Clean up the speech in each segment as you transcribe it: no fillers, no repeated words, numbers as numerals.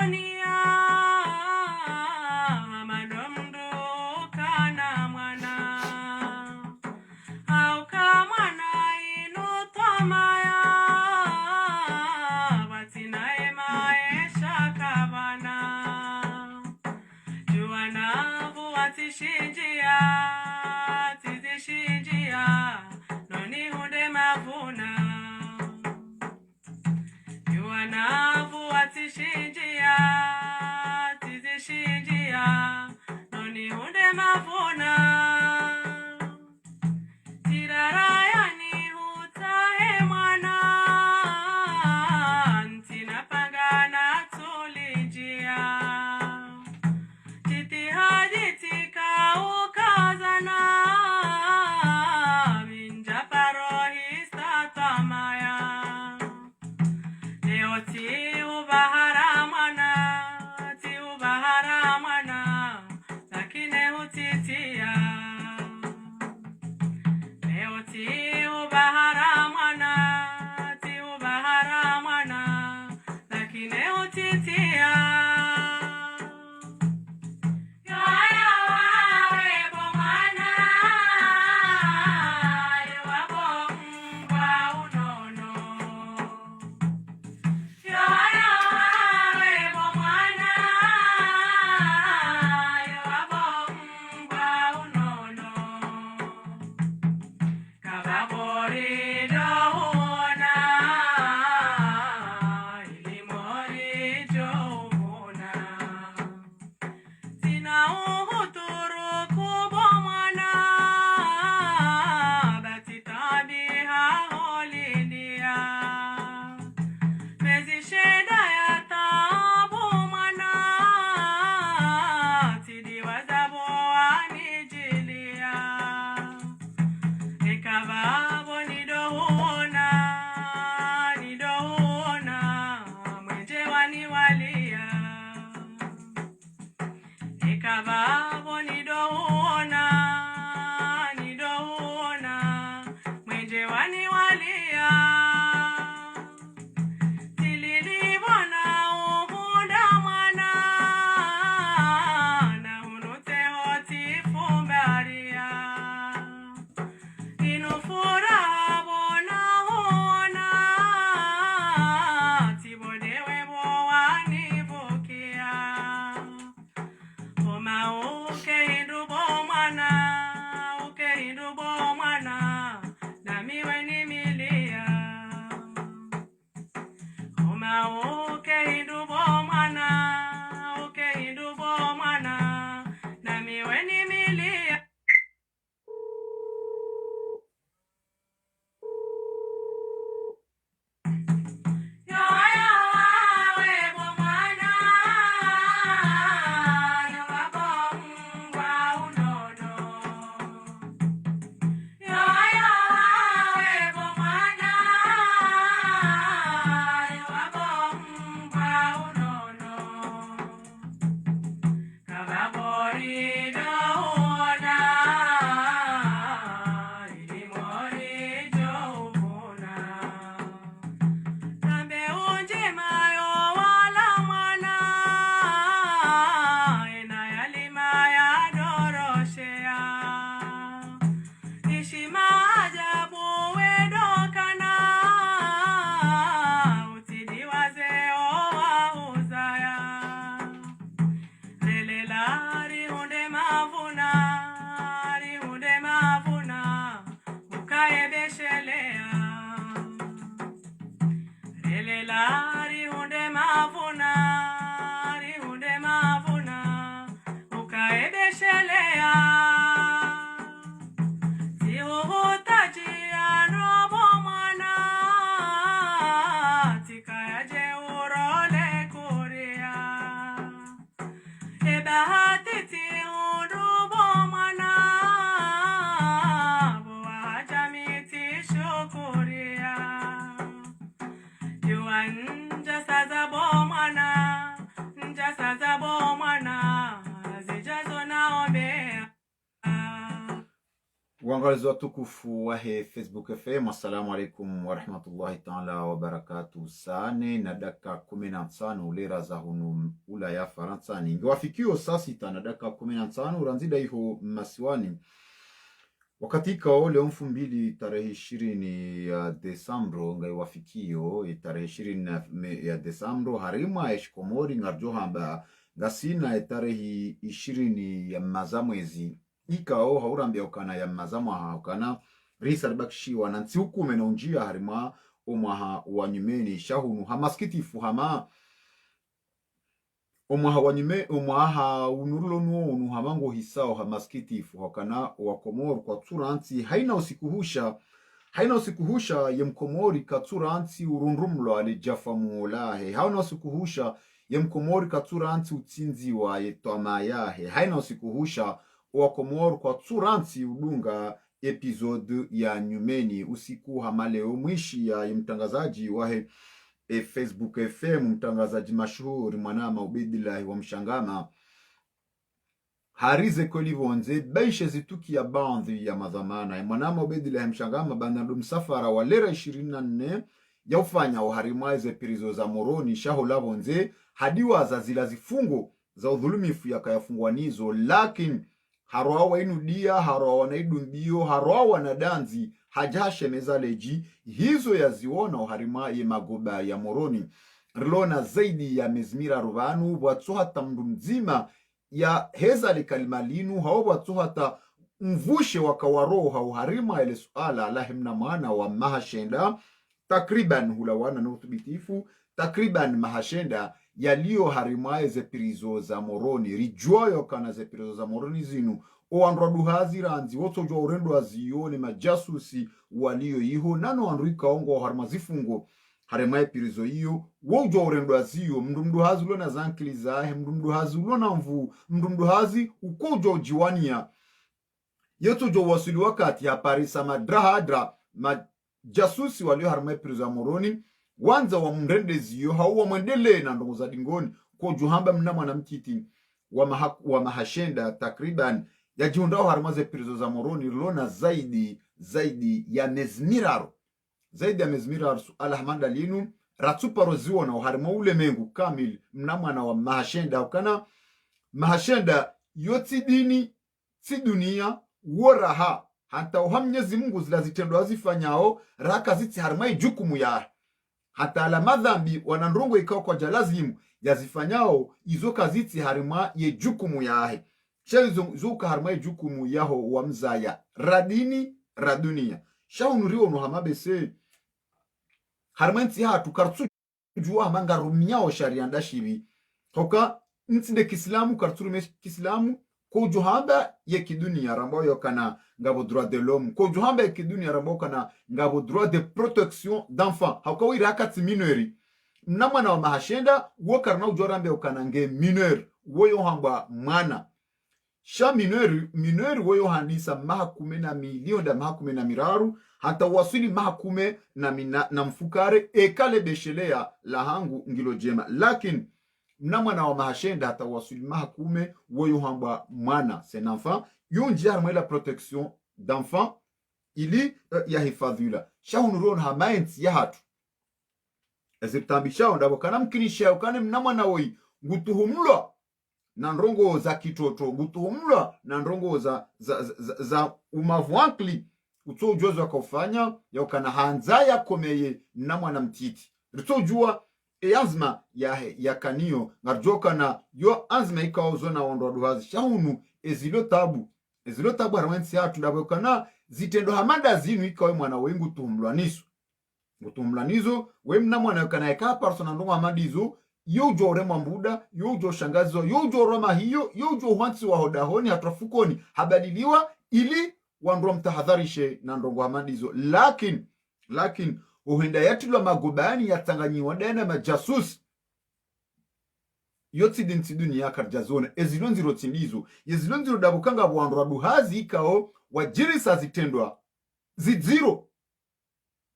dunia madomdo kana mwana au kamwana inutomaya batinae maesha kabana juana buatishinjia tizishinjia noni hunde mavuna juana buatishinjia tizishinjia noni hunde mavuna tirarayani hutahe mwana ntina pangana tulijia titihaji tika ukazana minja parohi statamaya neoti ubahara mwana lakine hutitia neoti ubahara mwana lakine hutitia Ikababo nidoona mwenje wani walia tililibona uhunda mwana na unute hoti fumbaria inufura bona huona tibodewe boani bukia ukeindubo mwana nami weni milia ukeindubo mwana nami weni milia rihunde mavuna ukaebeshelea sihoho Waangalizi watukufu wa Facebook FM, assalamu alaikum warahmatullahi ta'ala wabarakatuh. Sane na dakika 15 ulera za hunu ula ya Faransa ni wafikio saa 6 na dakika 15 uranzida iho masiwani wakati kao leo 2000 tarehe 20 ya Desambro ngai wafikio tarehe 20 ya Desambro harima eshikomori ngarjo hamba gasina tarehe 20 ya mazamwezi ikao haurambia ukana ya mazamwa haukana risa bakshi wanansi hukume na unjia harima omwaha wanyumeni shahunu hamaskitifu hama omwaha wanyume omwaha unurulo nuonu hamango hisao hamaskitifu haukana wakomoro kwa tsuransi haina usikuhusha yemkomori katsuransi urunrumlo alijafa muolahe haina usikuhusha yemkomori katsuransi utsinzi wa yetwama yahe haina usikuhusha wakomoro kwa tsuransi udunga episode ya nyumeni usiku hamaleo mwishi ya mtangazaji wahe Facebook FM mtangazaji mashuhuri mwanama Ubedillahi wa Mshangama harize kolivonze baishe zituki ya bandhi ya madhamana mwanama Ubedillahi Mshangama banado msafara wa lera 24 ya ufanya uharimaize pirizo za moroni shaho lavonze hadiwa za zila zifungo za udhulumifu ya kayafungwanizo lakini haroa wainudia haroa wanaidumbio haroa wanadanzi hajashe mezaleji hizo ya ziona uharima ye magoba ya moroni rilona zaidi ya mezmira ruvanu watu hata mdu mzima ya hezali kalimalinu hao watu hata mvushe wakawaroha uharima ile suala alahimna maana wa mahashenda takriban hulawana na uthibitifu takriban mahashenda yaliyo harimaye ze pirizo za moroni rijoyo kana ze pirizo za moroni zinu oandroduhazi ranzi woto jo urendo azione majasusi walio iho nano andrika ongo harima zifungo harimaye pirizo iyo wojo urendo aziyo mdumduhazi ulo na zankili zahe mdumduhazi ulo na mvu mdumduhazi ukojo jiwania yoto jo wasuli wakati ya parisa madrahadra majasusi walio harimaye pirizo ya moroni wanza wa mrendeziyo hauwa mwendele na ndongo za dingoni kwa juhamba mnamwa na mtiti wa mahashenda takriban ya jiundao harimaze pirizo za moroni lona zaidi ya mezmiraro suala hamanda linu ratuparo ziwa na uharima ule mengu kamil mnamwa na wa mahashenda ukana mahashenda yoti dini si dunia woraha hata uhamnyezi mungu zila zitendo azifanyao raka ziti harimai jukumu ya hata ala madhambi wanandrongo ikao kwa jalazimu yazifanyao izo kaziti harima ye jukumu yahe shaizuka harima ye jukumu yaho wa mzaya radini radunia shaunuriwo no hamabese harima nti hatu kartu juwa hamanga rumiao sharianda shibi hoka ntinde kisilamu karturume kisilamu ko johamba ye kidunia rambo yokana ngabo droit de l'homme ko johamba ye kidunia rambo kana ngabo droit de protection d'enfant haukawi rakati minori namwana wa mahashenda wo karna ujorambe okana nge mineur woyo hamba mwana sha mineur woyo handisa mahakume na milioni da mahakume na miraru hata wasili mahakume na mfukare ekale beshelea lahangu ngilo jema lakini mnamwana wa mahashenda hata wasuli mahakume woyo hamba mwana c'est un enfant yonji harma la protection d'enfant ili ya hifadhila shahunurun hamaenti ya hatu ezitambishao ndabo kana mkinisha ukane mnamwana woi ngutuhumlwa na ndrongo za kitoto ngutuhumlwa na ndrongo za umavuankli utojozo akofanya ya ukana hanza komeye mnamwana mtiti ritojua azma ya kanio ngarjoka na yo azma ikaozona wondo duhazi shahunu ezilo tabu harawensi hatu ndabokana zitendo hamada zinu ikawe mwana wengu gutumlanizo we mna mwana kana eka persona ndongo hamadizo yo jore mambuda yo jo shangazo yo jo roma hiyo yo jo hwansi wa hodahoni hatrafukoni habadiliwa ili wandro mtahadharishe na ndongo hamadizo lakini uhenda yatulwa magobani yatanganyiwa dena majasusi yotsi dinti dunia karjazona ezilonziro tindizo yezilonziro dabukanga bwandro duhazi ikao wajirisa zitendwa ziziro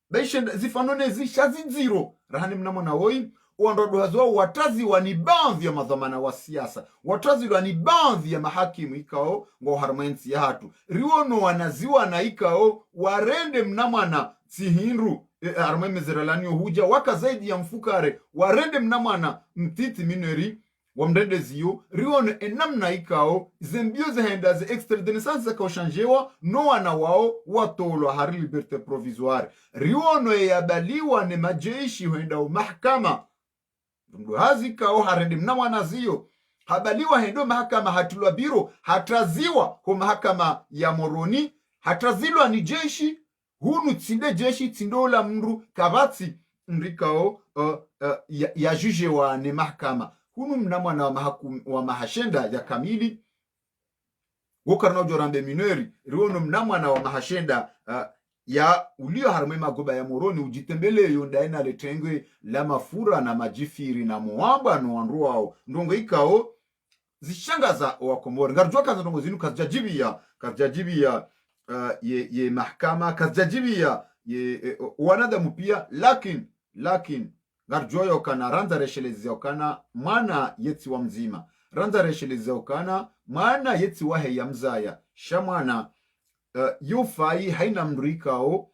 baishenda zifanone zisha ziziro rahani mnamona woi wandodohazwa wataziwa ni baadhi ya madhamana wa siasa, wataziwa ni baadhi ya mahakimu ikao ngo harmensi ya hatu riwono wanaziwa na ikao warende mnamwana tsihinru arme mezeralani huja waka zaidi ya mfukare warende mnamwana mtiti mineri wamdende ziyo riwono enamna ikao zembio zehenda ze extrait de naissance zakoshanjewa no wana wao watolwa hari liberté provisoire riwono yabaliwa ne majeshi huenda mahakama mduhazi kao harende mnamwana ziyo habaliwa hendo mahakama hatulwa biro hataziwa ko mahakama ya Moroni hatazilwa ni jeshi hunu tsinde jeshi tsindola mndu kavatsi ndikao ya juge wa ne mahakama hunu mnamwana wa mahashenda ya kamili wokarna jorambe minori riono mnamwana wa mahashenda ya ulio harme magoba ya Moroni ujitembele yondaina letengwe la mafura na majifiri na muamba no wanruao ndongo ikao zishangaza wakomori ngarjua kaza ndongo zinu kazjajibia ye mahkama kazjajibia ye wanadamu pia lakin ngarjua yokana ranza reshelezi yokana mwana yeti wa mzima ranza reshelezi yokana mwana yeti wahe ya mzaya shamwana yufai haina mrikao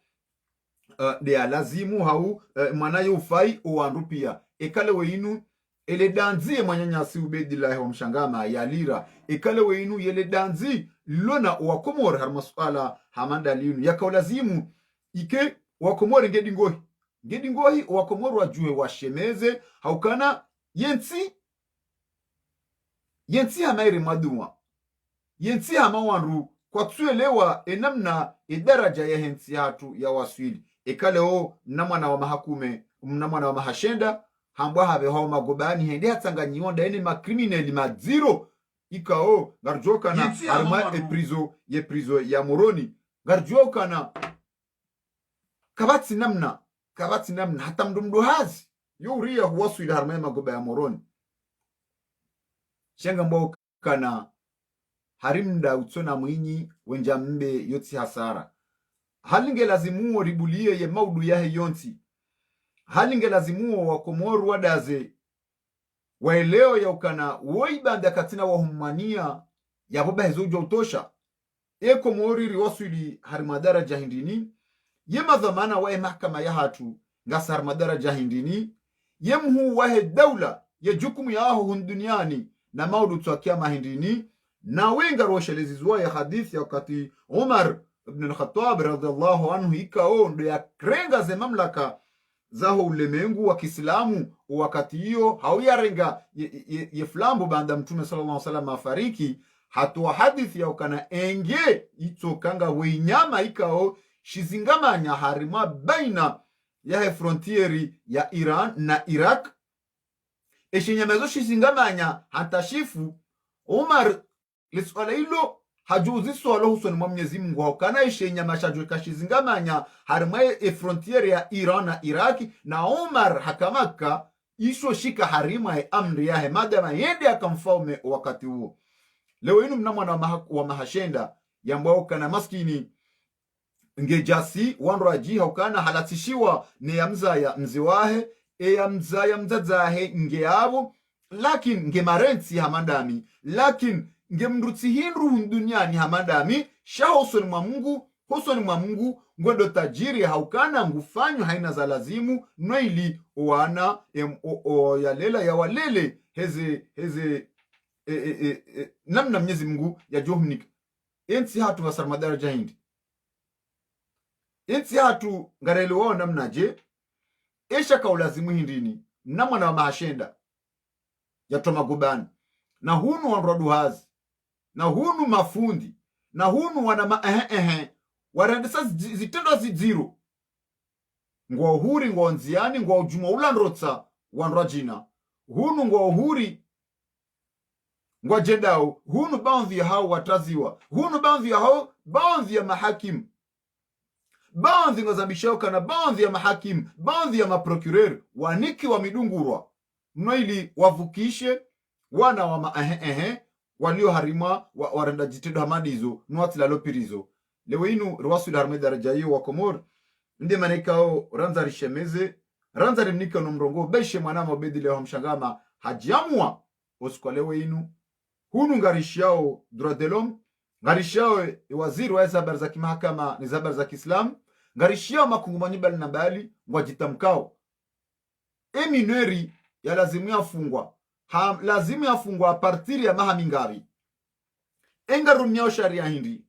de alazimu hau mwana yufai owandu pia ekale weinu ele danzi mwanyanyasi ubedillahi wa mshangama yalira ekale weinu yele danzi lona wakomori har masuala hamanda linu yakaulazimu ike wakomori ngedi ngohi wakomori wajue washemeze haukana yensi hamairi madumwa yensi hamawanru kwa tuelewa enamna idaraja ya hensi hatu ya waswili ekale mnamwana wa mahakume mnamwana wa mahashenda hambwa habe hao magobani hende hatanganyionda ene makriminali madziro ikao garjoka na arma prizo ya Moroni garjoka na kabatsi namna hata mdumdo hazi yuria huwasu ila harma magoba ya Moroni shenga mbao kana harimda utsona mwinyi wenja mbe yotsi hasara halinge lazimuo ribulie ye maudu yahe yonti halinge lazimuo wakomoru wadaze waeleo ya ukana woibanda katina wahumania ya boba hezojo utosha komori riwasuli harimadara jahindini ye madhamana wae mahkama ya hatu ngasa harimadara jahindini ye mhu wahe dawla ye jukumu ya ahu hunduniani na maudu tsakia mahindini na wenga roshelezi zuwa ya hadithi ya wakati Umar ibn al-Khattab radhiallahu anhu ikao ndo ya krenga ze mamlaka zaho ulemengu wa Kiislamu wakati hiyo hauyarenga ye flambo banda mtume sallallahu alaihi wasallam afariki hatua hadithi ya ukana enge itokanga weinyama ikao shizingamanya harima baina ya frontieri ya Iran na Iraq eshinyamezo shizingamanya hantashifu Umar liswala hilo hajuzi swala husoni mwa Mwenyezi Mungu haukana ishenya mashajwe kashizingamanya harima frontiere ya Iran na Iraki na Umar hakamaka isho shika harima ya amri yahe madama yende akamfaume wakati huo leo inu mnamwana wa mahashenda yambao kana maskini ngejasi wanroaji haukana halatishiwa ne ya mza ya mziwahe ya mza ya mzazahe ngeabo lakin ngemarensi hamandami lakin ngemrutsi hinru duniani hamadami shahosoni mwa Mungu ngondo tajiri haukana ngufanyo haina za lazimu noili wana yalela ya walele heze namna Mwenyezi Mungu ya johumnik ensi hatu wasarmadara jahindi ensi hatu ngarelo wao namna je esha kaulazimu hindini namwana wa mahashenda ya tomagubani na hunu wanroduhazi na hunu mafundi na hunu wana warendesa zitendo ziziro ngwa uhuri ngwa nziani ngwa ujuma ulandrotsa wanrajina hunu ngwa uhuri ngwa jedao hunu baadhi ya hao wataziwa hunu baadhi ya hao baadhi ya mahakimu baadhi ngazambishauka na baadhi ya mahakimu baadhi ya maprokureur waniki wa midungurwa mnoili wavukishe wana wa walio harima warenda jitedo hamadizo nuati lalo pirizo lewe inu rwasu la harme daraja hiyo wa Komor ndi manekao ranza rishemeze ranza rimnika no mrongo beshe mwanama obedile wa mshangama hajiamwa oskwalewe inu hunu ngarishiao droit de l'homme ngarishiao waziri wa habari za kimahakama ni habari za Kiislamu ngarishiao makungumanyi bali na bali ngwajitamkao emineri ya lazimu yafungwa lazimu yafungwa a partir ya mahamingavi engarumiao sharia hindi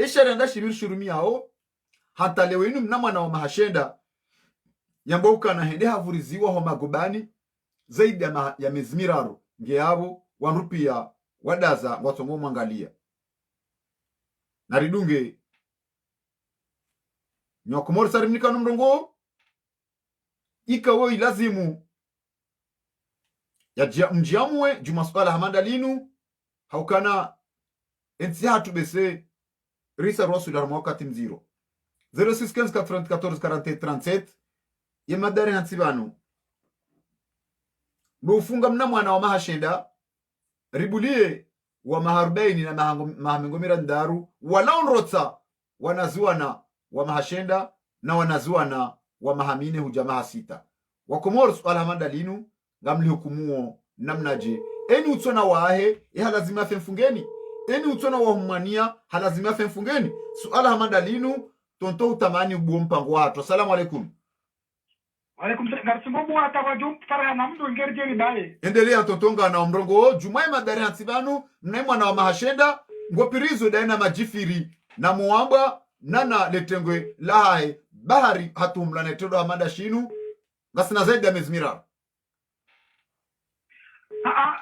sharia nda shirimiao hatalewe inu mnamwana wa mahashenda yambauka na hende havuriziwa ho magobani zaidi ya miezi miraro ngeabo wanrupia wadaza watongo mwangalia naridunge nyokomori sarimnika nomrongo ikawo ilazimu ya mjiamwe jumaswala hamandalinu haukana ensi hatu bese risa rosu la wakati mziro 0615944037 ye madari hansibanu bufunga mna mwana wa mahashenda ribulie wa maharubaini na mahamengomira ndaru walaonrotsa wanazuana wa mahashenda na wanazuana wa mahamine hujamaha sita wakomoro swala hamandalinu ngamli hukumuo namnaje eni utsona wahe halazima femfungeni eni utsona wa humania halazima femfungeni suala hamandalinu tonto utamani ubuo mpango watu. Assalamu alaikum. Alaikum salam. Atawajum farana mdu ngerjeri bae. Endelea totonga na mrongo jumai madari hansibanu mnaimwa na wa mahashenda ngopirizo daina majifiri na muamba nana letengwe lahae bahari hatumla netedo hamanda shinu ngasina zaidi ya mezmira.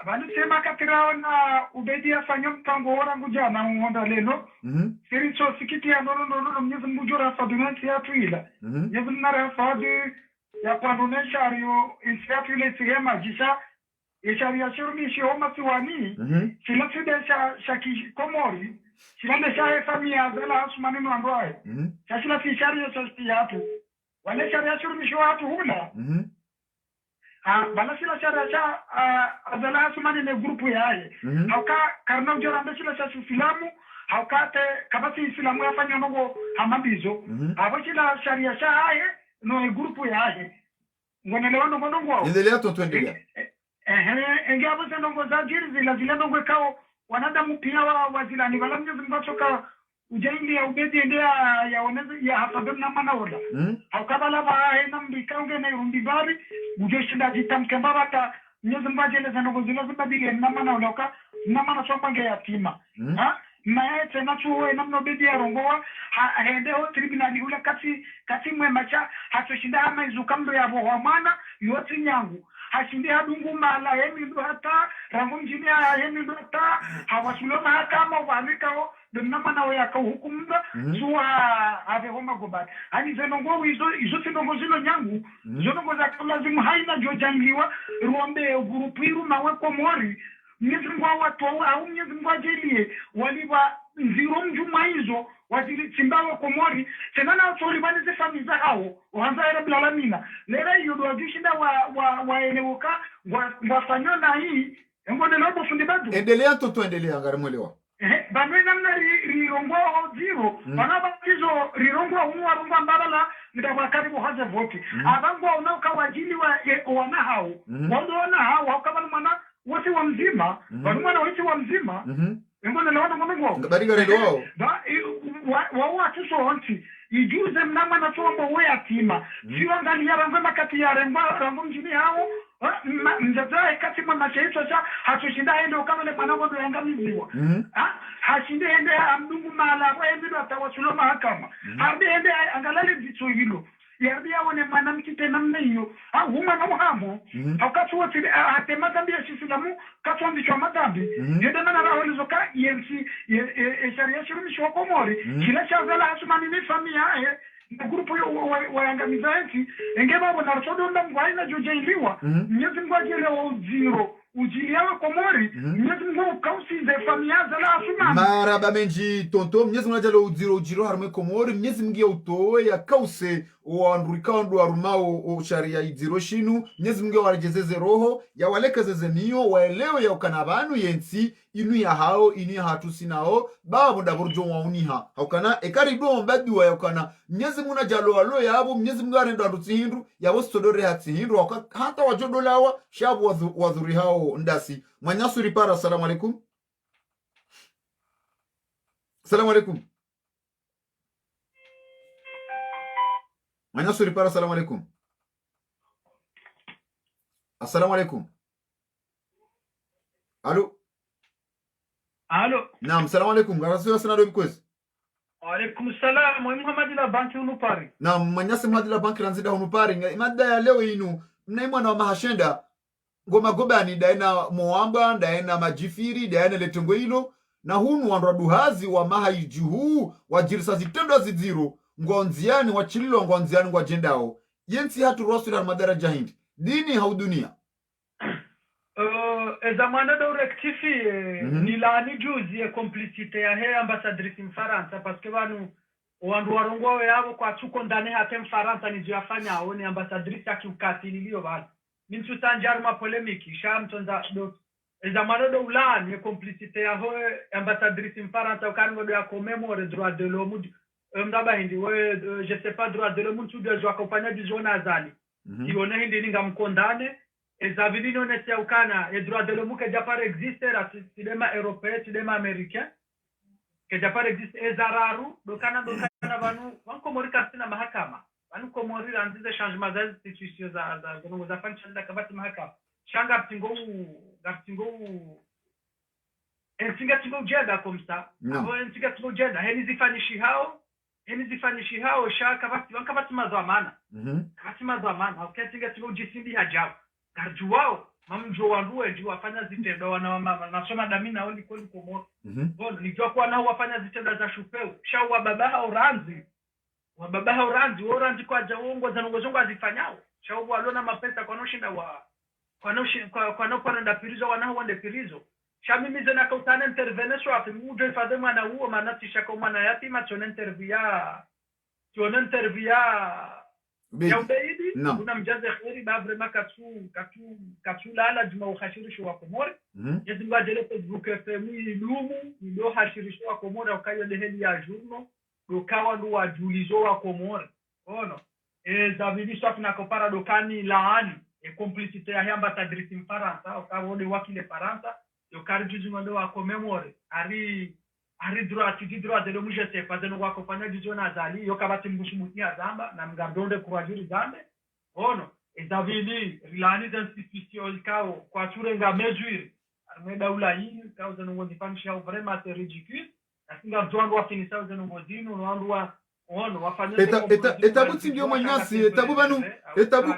Bani sema katirao na ubedi ya fanyo mpango warangu jana uonda leno. Siricho sikiti ya nono mnyezi mbujura fadunansi ya tuila. Nyezi mnara fadu ya pandonesha ario insi ya tuila isigema jisha ishari ya shirumishi homa siwani. Shila sidesha shaki komori. Shila desha esami ya zela asumaninu andwae. Shila si ishari ya shasti ya tu. Wale shari ya shirumishi wa hatu hula. Bala sila shara cha azala asumani ne grupu yae hauka karna ujora mbe sila cha filamu hauka te kabasi filamu yafanya nogo hamabizo abo sila sharia cha hae no grupu yae ngonelewa nogo nogo endelea to tuendelea enge abo se nogo za jiri zila nogo kao wanadamu pia wazila ni bala mnyo zimbachoka ujaindi ya ubedi endea ya onezi ya hafadun na mana ola haukabala ba ena mbika unge na irumbibari ujeshinda jitamkemba bata nyezi mbajele zanogo zilo zibadile na mana ola uka na mana sombange ya tima na ete na chuwe na mnobedi ya rongoa hende ho tribunali ula kasi mwe macha hatoshinda hama izuka mdo ya boho mana yoti nyangu hashindi hadungu mala hemi ndo hata rangu mjini ya hemi ndo hata hawasuloma hata ama uvalika ho demna na waya hukumba zuwa ave homa gobati ani zenongo izo tinongo zilo nyangu zonongo za lazima haina jojangiwa ruombe gurupiru mawe komori Mnyezi mwa watu au mnyezi mwa jelie waliba nziro mjuma hizo wazili chimbawa komori tenana watori bani zifamiza hao uhanza ere bilalamina lera hiyo duwajishinda waelewoka wafanyona hii ngone lobo fundi badu endelea toto endelea ngarimwelewa banwe namna rirongwa zero banaba hizo rirongwa unwa rongwa mbabala ndaba karibu haze voti abangwa unauka wajili wana hao wana hao wakabana mana wasi wa mzima mwana wasi wa mzima ngone lawana mwanangu ngabariga rendo wao wao watu so onti ijuze mnama na tuombo we atima sio ndani ya rango makati ya rango mjini hao mjazae kati mwana cheito cha hatushinda ende ukamele mwanangu ndo yangamiziwa hashinde ende amdungu mala kwa ende atawasulo mahakama harbi ende angalale vitu hilo yarbi yaone mwanamke tena mmeyo huma na muhamu wakati wote atema dhambi ya Islamu katwandi kwa madhambi yende mana raho ka yensi sharia shirumishi wa komori kila chazala asumani ni familia na grupu wayangamiza eti engeba wana rotodo ndangwa ina jojailiwa mnyezi mgwajele wa zero ujiliawe komori mnyezi mgwa kausi ze familia zala asumani maraba menji tonto mnyezi mgwajele ujiro harume komori mnyezi mgia utowe ya kause wandurika ndo arumao sharia idziro shinu Mwenyezi Mungu warejezeze roho ya walekezeze niyo waelewe ya ukana banu yensi inu ya hao ini hatu sinao babu ndaburjo wauniha haukana ekarido mbadua ya ukana Mwenyezi Mungu najalo alo ya abo Mwenyezi Mungu arendo andutsihindu ya bostodore hatsihindu hata wajodolawa shabu wadhuri hao ndasi Manyasuri para. Assalamu alaikum. Assalamu alaikum. Manyasuri para. Assalamu alaikum. Assalamu alaikum. Alo. Naam, assalamu alaikum. Garasiwa sana do bikwezi. Wa alaikum salam. Muhammad la banki unupari. Naam, Manyasi Muhammad la banki ranzida unupari. Mada ya leo inu mnaimwana wa mahashenda ngoma gobani daina moamba daina majifiri daina letengo hilo na hunu wandwa duhazi wa mahaijuhu wajirisa zitendo zidiro ngonziani wachililo ngonziani ngwa jendao yensi hatu rasula madaraja hindi dini hau dunia. Zamana do rectifi nilani juzi complicite ya he ambassadrice mfaransa paske wanu wandu warongo yao kwa tuko ndani hate mfaransa nijiyafanya hao ni ambassadrice akiukatililio wala mintu tanjarma polemiki shamtonza do zamana do ulani complicite ya ho ambassadrice mfaransa ukango do ya commémore droit de l'homme mdaba hindi we je sais pas droit de l'homme tu dois accompagner du zone azali ione hindi ninga mkondane ezavilino nese ukana e droit de l'homme que japar existe la cinéma européen cinéma américain que japar existe ezararu do kana banu wanko morika sina mahakama banu ko mori anzize changement za institution za ngono za fanchanda kabati mahakama shanga ptingo ensinga tingo jeda comme ça abo ensinga tingo jeda henizi hao shaka kabati mazamana kabati mazamana uketinga tingo jisindi hajao kajuwao mamjo wanduwe ndio wafanya zitendo wana mama nasoma damina oli kweli komo bona nijua kwa nao wafanya zitendo za shupeu shau wa babaha oranzi oranzi kwa jaongo za nongozongo azifanyao shau walona mapesa kwa noshinda kwa no kwenda pirizo wanao wende pirizo shamimi zena kautana intervene so afi mujo ifade mwana huo manati shaka mwana yatima tuna intervia ya ubeidi kuna mjaze kheri ba vraiment katu lala juma ukhashirisho wa komore yezingu ajele Facebook FM ilumu ndo hashirisho wa komore ukayo deheli ya journo ukawa ndo wajulizo wa komore ono zavidi safi na kopara dokani laani complicité ya ambassadrice mfaransa ukawa de wakile faransa yo karjuju ndo wa commémore ari droit de l'homme je sais pas de nous accompagner du zone azali yo kabati mbushumuti azamba na mgardonde kurajuri zambe ono ezavili rilani institution kao kwa turenga mesure armeda ulaini kao za ngo difanisha vraiment c'est ridicule asinga mtwangu wa finisa za ngo dino noandwa ono wafanya etabu ndio Manyasi etabu banu etabu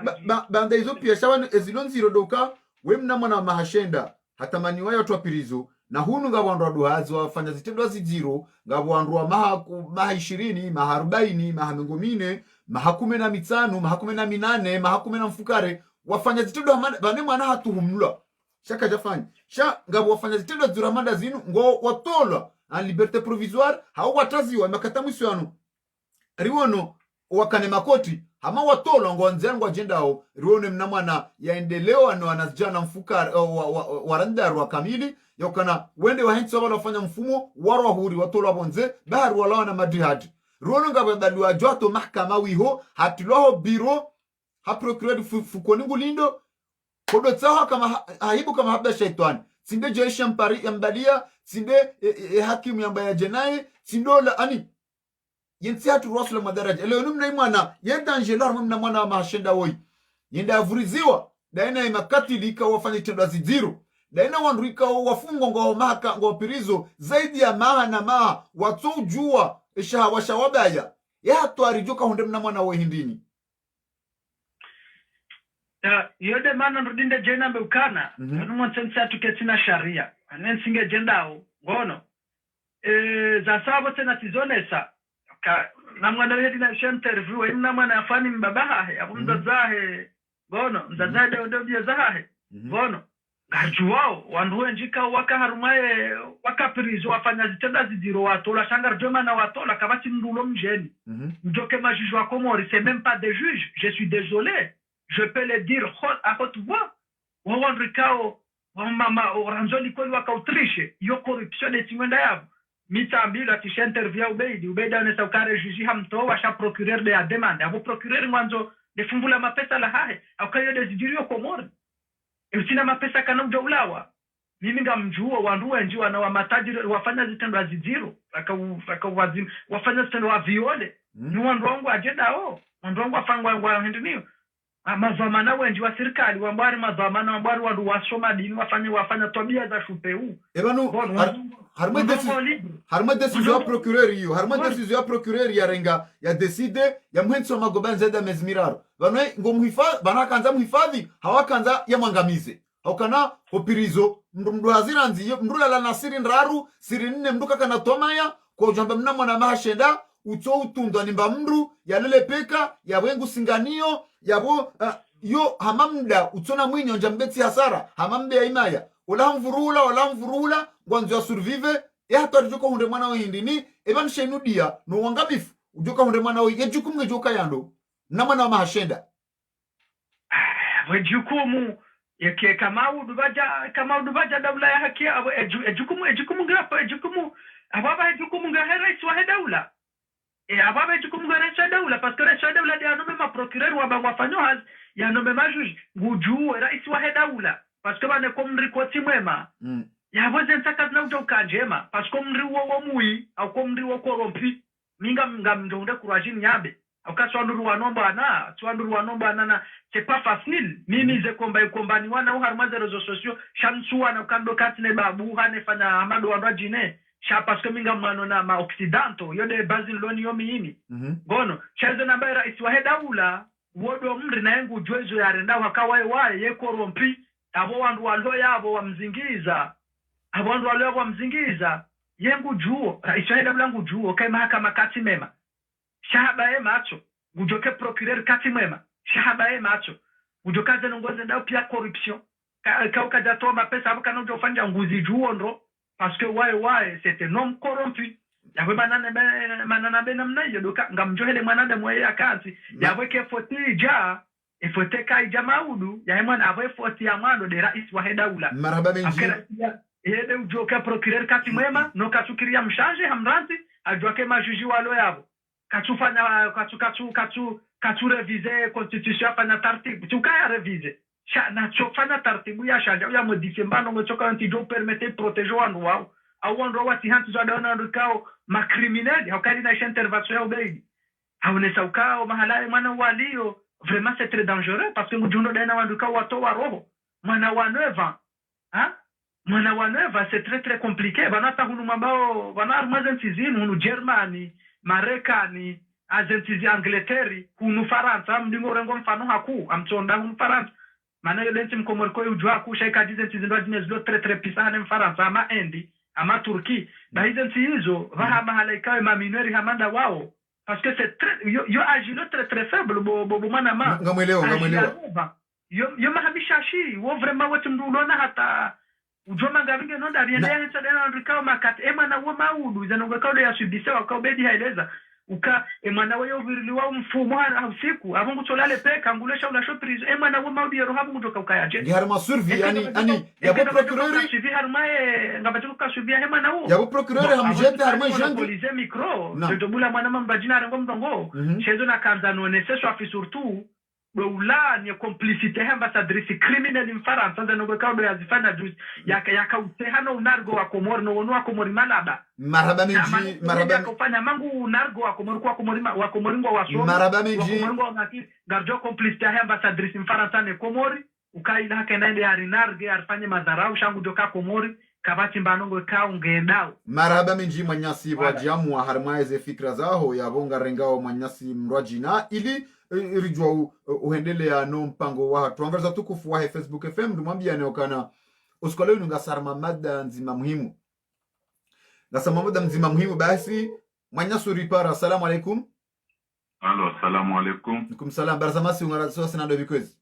banda hizo pia shawana ezilonziro doka wemna mwana mahashenda hatamani wayo twapirizo na hunu ngabwandu duhazi wafanya zitendo zidiro ngabwandu wa maha 20 maha 40 maha 40 maha 15 maha 18 maha 10 mfukare wafanya zitendo bane mwana hatuhumlwa shaka jafanya ngabo wafanya zitendo ziramanda zinu ngo watolwa en liberté provisoire hao wataziwa makatamusi wanu riwono wakane makoti hama watolwa ngo nzangu ajendao riwono mnamwana yaendeleo ano anazijana mfukare warandaru kamili yokana wende wahensi wabala wafanya mfumo warwa huri watolwa bonze bahari walawa na madrihadi rono ngabadaliwa jwato mahkama wiho hatiloho biro ha procureur fukoningu lindo kodo tsaho kama haibu kama habda shaitani sinde jeshi mbalia sinde hakimu yambaya jenai sindola ani yensi hatu rasula madaraja leo numna imana yenda angelar mumna mwana wa mahashenda woi yenda avuriziwa daina imakatili ikawa wafanya tendo zidiro daina wanduika wafungwa ngo mahaka ngo pirizo zaidi ya maha na maha watojua washawabaya ya twarijoka hunde mna mwana wa hindini yode mana ndinde jena mbukana numo sensa tuketina sharia anensinge jendao ngono za sabo tena tizonesa na mwana wetu na interview ina mwana afani mbabaha ya mzazahe ngono mzazahe ndio bia zahe ngono garjuwao wanduwe njika waka harumaye waka prizo wafanya zitenda zidiro watola shangar joma na watola kabati mndulo mjeni mjoke majuge wa Komori c'est même pas des juges, je suis désolé, je peux le dire à haute voix wawandrikao mama oranzoli kweli wakautrishe yo corruption etimwenda yabo mitambilo atisha interview ubeidi anesa ukare juji hamto washa procureur de la demande abo procureur mwanzo defumbula mapesa la hahe akayo desidirio Komori usina mapesa kana ulawa mimi ngamjua wanduwe njiwa na wamatadi wafanya zitendo azidiro wafanya zitendo wa viole ni wanduwangu agenda wanduwangu afangwa wa hendiniyo mazamana wenji wa serikali wambari mazamana wambari wandu wasoma dini wafanya tabia za shupeu ebanu harma decision ya procureur hiyo harma decision ya procureur ya renga ya decide ya mwenso magobanza da mezmiraro bano ngomhifa banakanza muhifadhi hawakanza ya mwangamize haukana opirizo mndu hazira nziyo mndu la nasiri ndaru siri nne mndu kaka na tomaya kwa ujamba mna mwana mahashenda uto utundwa nimba mndu ya lele peka ya wengu singanio yabo yo hamamda utona mwinyo njambeti hasara hamamda ya imaya ola mvurula ngwanzo ya survive hata alijoko hunde mwana wa hindini eban shenudia no wangabifu ujoka hunde mwana wa yejukumu ngejoka yando na mwana wa mahashenda wejukumu yake kama udubaja daula ya haki ejukumu ngapa ejukumu ababa ejukumu ngahera iswa daula ababa ejukumu ngahera daula parce que rais daula dia nomme ma procureur wa wafanyohaz ya nomme ma juge nguju rais wa daula parce que bane komri koti mwema yaboze nsakazi na ujoka njema parce que komri wo mui au komri wo korompi minga ngamjonde kurajini nyabe akaswanduru wanomba na c'est pas facile mimi ze kombani wana uharmaze rezo sociaux shamsuwa na kando katine babu hane fanya amado wa jine sha parce que minga mano na ma occidentaux yode bazin loni yomi yini gono chazo na baira iswa daula wodo mri na yangu jwezo ya renda wakawaye ye korompi abo wandu waloya abo wamzingiza abo wandu waloya wamzingiza yengu juo iswa daula ngu juo kai mahakama kati mema shahaba macho gujoke procureur kati mwema shahaba macho gujoka zenongoze ndao pia corruption ka ukajato mapesa hapo kana ujofanya nguzi juondo parce que why c'est un homme corrompu yawe manana bena mnayo doka ngamjohele mwanada mwe akazi yawe ke foti ja efote kai jamaudu yawe mwana ave foti ya mwando de rais wa daula marhaba benji yede ujoka procureur kati mwema no katukiria mshanje hamranzi ajoke majuji walo yabo katufanya katu revise constitution fanya tartibu tukaya revise na chofanya tartibu ya shanja ya modifie mbano ngochoka antido permete proteger wandu wao au wandu wati hantu za dona ndikao ma criminel haukali na intervention ya ubeidi haunesa ukao mahala mwana walio vraiment c'est très dangereux parce que mujundo dena wandu kao watoa roho mwana wa neva c'est très compliqué banata hunu mabao bana armazen tizini hunu Germany Marekani azentizi Angleteri hunu Faransa mdingo rengo mfano haku amchonda hunu Faransa maana yo denti mkomoriko ujwa ku shaika dizentizi ndo dinezlo très pisane mfaransa ama endi ama Turki na hizo hizo vaha mahalaika ma minori hamanda wao parce que c'est très yo agilo très faible bo mana ma ngamwelewa yo mahabishashi wo vraiment wote mdulona hata ujoma ngavinge no ndariendea hata dena ndikao makati emana wo maudu zanonga kaude ya subisa wakaubedi haeleza uka emana wo yoviriliwa mfumo ha usiku abongo tolale peka ngulesha ula surprise emana wo maudu ya rohabu kutoka ukayaje ngiharma survey yani yabo procureur suivi harmae ngabatu ka suivi emana wo yabo procureur hamjete harmae jangu police micro de bula mwana mbajina rengo mdongo chezo na kanzano nese swafi surtout ula ni complicité ambassadrice criminel mfaransa nza no kaudo yazifanya juice yaka utehano unargo wa Komori no wonu wa Komori malaba marhaba menji marhaba kufanya mangu unargo wa Komori kwa Komori wa Komori ngo wa somo marhaba menji Komori ngo ngati garjo complicité ambassadrice mfaransa ne Komori ukaila hakaende arinarge arfanye madharau shangu joka Komori kabati mbanongo kao ngedao marhaba menji manyasi wajamu wa harmaize fikra zao yabonga rengao manyasi mrwajina ili rijwa uhendelea no mpango wa tuangaza tukufu wa Facebook FM ndumwambia neokana usikole nungasarma mada nzima muhimu nasema mada nzima muhimu basi mwanyasu ripara assalamu alaikum. Alo assalamu alaikum. Nikum salam barzamasi ungaraso sana ndo bikwezi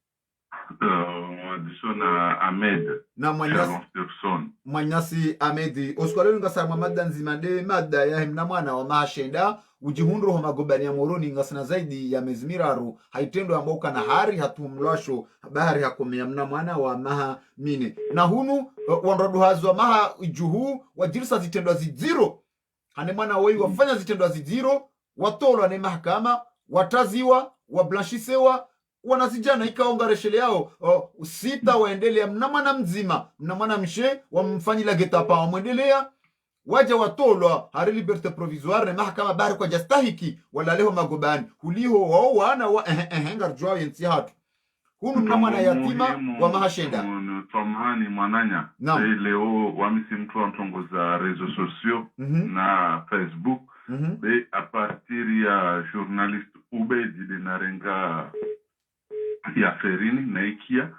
disona Ahmed na mwanyasi Ahmed oskwalelo ngasara mada nzima de mada ya himna mwana wa mahashenda ujihundro ho magobani ya moroni ngasana zaidi ya mezimiraru haitendo ambao kana hari hatumlwasho bahari hakomea mna mwana wa maha mine na hunu wanroduhazwa maha juhu wajirisa zitendwa ziziro hane mwana woi wafanya zitendwa ziziro watolwa ne mahakama wataziwa wablanshisewa wanazijana ikaonga reshele yao sita waendelea mnamana mzima mnamana mshe wamfanyila getapa wamwendelea waja watolwa hari liberte provisoire ne mahakama bari kwa jastahiki wala leho magobani huliho wao wana wa ngarjwa yensi hatu hunu mnamana yatima wa mahashenda Tomhani mwananya leo wamisi mtu wa mtongoza rezo sosio na Facebook be a partir ya journaliste Ubedi de narenga ya Ferini na ikia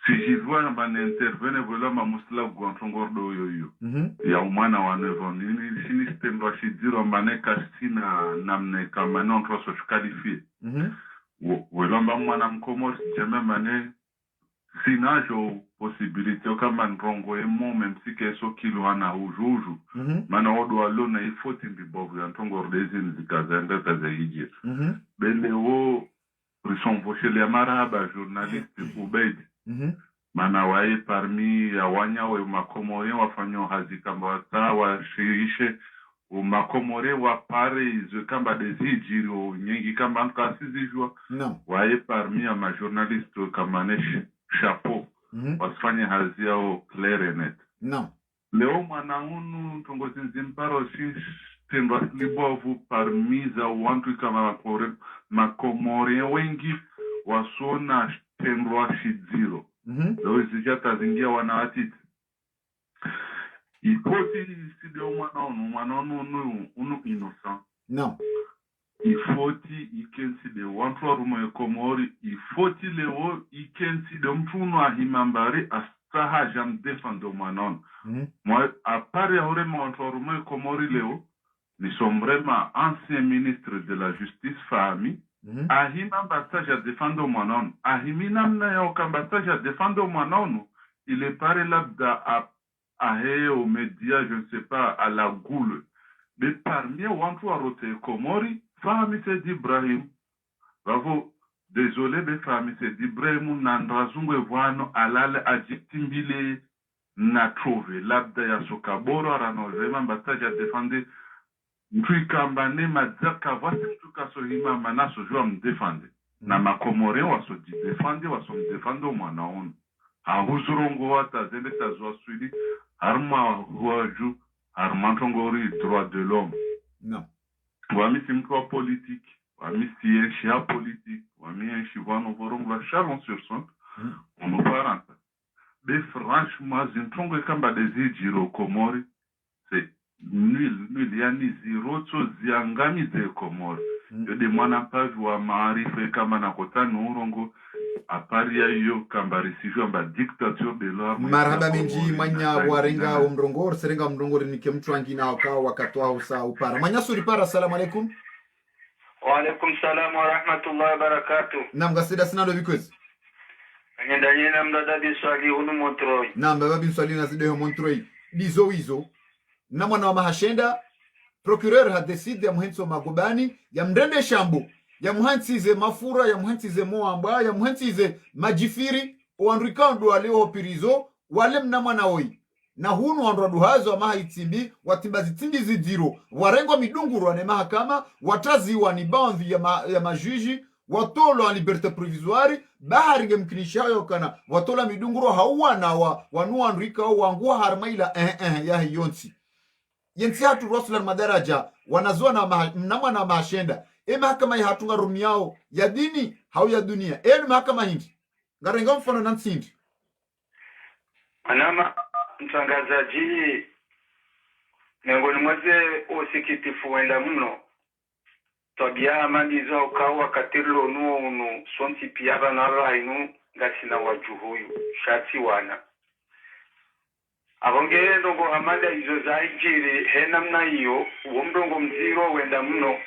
si jivwa mbane intervene vola mamusla guantongordo yoyo ya umana wa nevon sini stendwa shidiro mbane kasina namne kamane ontro so qualifié welomba mwana mkomor jeme mane sinajo possibilité kama ndrongo emo même si keso kilo ana ujuju mana odo alona ifoti mbibovu ya ntongordo ezini zikazenda tazayije bele wo risonvoche le maraba journaliste Ubedi mana wae parmi ya wanya wa makomore wafanyo hazi kamba wata shirishe umakomore wa pare izo kamba dezijiro nyingi kamba nkasizijwa wae parmi ya ma journaliste kama ne chapeau wasfanya hazi yao claire net leo mwana hunu tongozi nzimparo tendwa libovu parmi za wantu kama makomore wengi wasona tendwa shiziro leo zijata zingia wanawatiti ipoti sidio mwana unu innocent ifoti ikensi de wantu wa rumo ya komori ifoti leo ikensi de mtu unu ahimambari astaha jam defendo mwana moi apare ya urema wantu wa rumo ya komori leo nous sommes vraiment ancien ministre de la justice Fahmi ahima bastaja à défendre mwanon ahimina mna ya okambastaja à défendre mwanon il est paré là à aux médias je ne sais pas à la goule mais parmi wantu wa rote komori Fahmi c'est Ibrahim bravo désolé mais Fahmi c'est Ibrahim nandrazungwe vwano alale ajitimbile na trove labda ya sokaboro arano vraiment bastaja à défendre Mtuikambane madzaka vasi mtukaso hima manaso jua mdefande na makomore waso mdefande mwana onu hahuzurongo wata zende tazwa suidi harma huaju harma ntongori droit de l'homme wamisi mtu wa politique wamisi yenshi ya politique wami yenshi vano vorongo la chalon sur son ono paranta be franchement zintongo kamba dezijiro komori c'est nul yani zero to ziangami ze komoro yode mwana pavwa maarife kama na kotano urongo aparia yo kambari sivyo amba dictature de l'homme marhaba minji manya warenga umrongor serenga umrongor nike mtu angina wakao wakatoa usa upara manya suri para. Assalamu alaikum. Wa alaikum salam wa rahmatullahi wa barakatuh. Naam gasida sinalo bikozi nyenda mdada biswali hunu Montreuil. Naam baba biswali na zido Montreuil dizo hizo na mwana wa mahashenda procureur ha decide ya muhenso magobani ya mndende shambu ya muhansize mafura ya muhansize moamba ya muhansize majifiri oandrikando waleo pirizo wale mna mwana oi na hunu wandraduhazo wa maha itimbi watimbazi timbi zidiro warengo midunguru wane mahakama watazi wani bandhi ya majuji watolo wa liberte provisoire baharinge mkinishayo kana watola midunguru hauwa wa wanua andrika wanguwa harmaila ya hiyonsi yensi hatu rosula madaraja wanazua na mwana mahashenda mahakama ya hatunga rumi yao ya dini hau ya dunia mahakama hindi ngarenga mfano na nsindi anama mtangazaji miongoni mweze usikitifu wenda mno tabia amandiza ukawa katirlo unu sonti piyaba na rainu gasina wajuhuyu shati wana abonge ndongo amanda izo zaijiri henamna iyo uomdongo mziro wenda mno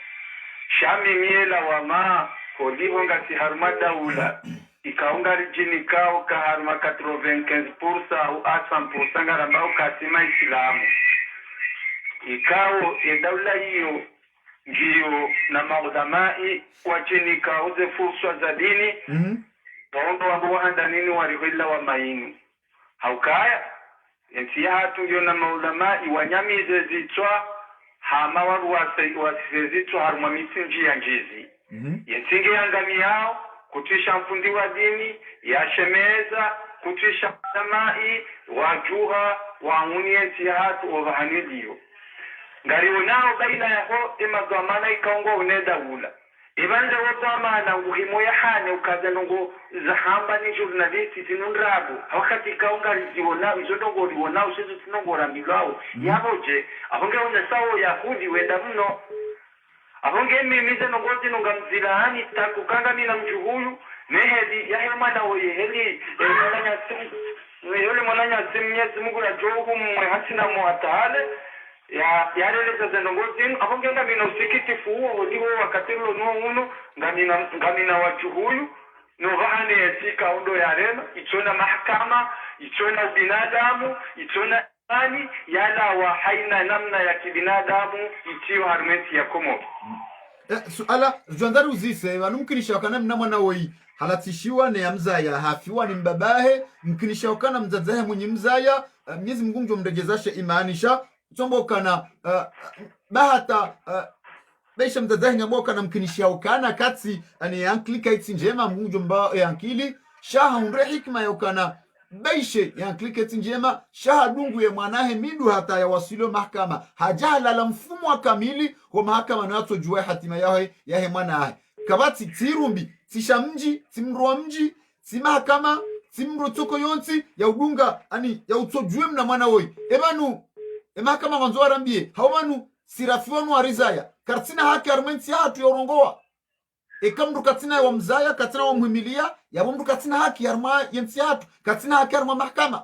shami miela wama kodiho ngati haruma daula ikaungari jini kao kaharuma 95% au 100% ngarambao kasima Islamu ikao daula hiyo ndio na maudhamai wachini kauze fursa za dini waondo wabuhanda nini warihila wa mainu haukaya yanti hatu ndio na maudhamai wanyamize zitwa hama waru wasizitwa haruma misinji ya njizi yantinge yangami yao kutisha mfundi wa dini yashemeza kutisha samai wajuha waunienti hatu ovahaniliyo ngariwo nao baina yaho emazamana ikaongo uneda ula ibande wazamana nguhimo ya hane ukaza ngo zahamba ni journalist tinundrabu wakati kaonga riziona izodongo riona usizo tinongora milao yaboje ahonge wenda sawo yahudi wenda mno ahonge mimize nongozi nongamzilani takukanga mina mtu huyu nehedi yahe mwana oye heli mwana simu yule mwana simu Mwenyezi Mungu na jogu mwe hasina muatale ya lele za ndongozi ahonge mina usikitifu huo ndiwo wakatilo nuno ngamina watu huyu no vahane yasika ondo ya rema itona mahakama itona binadamu itona ani yala wa haina namna ya kibinadamu itiyo harmeti ya komo suala jandari uzise wanumkinisha wakana mnamwana woi halatishiwa ne ya mzaya hafiwa ni mbabahe mkinisha wakana mzazahe mwenye mzaya Mwenyezi Mungu ndio mregezashe imaanisha chombo kana bahata Beisha mzazahe nyaboka na mkinishia ukana katsi ani yanklika iti njema mgunjo mba yankili shaha unre hikma ya ukana Beishe yanklika iti njema shaha dungu ya mwanahe midu hata ya wasilio mahakama hajahala la mfumo wa kamili wa mahakama na yato juwe hatima yahe mwanahe kabati tirumbi tisha mji timruwa mji ti mahakama timru toko yonti ya udunga ani ya utojue mna mwana woi ebanu mahakama wanzo warambie hawanu sirafiwanu warizaya katina haki armenti hatu yorongoa ekamdu katina wa mzaya katina wa muhimilia ya mdu katina haki arma yenti hatu katina haki arma mahakama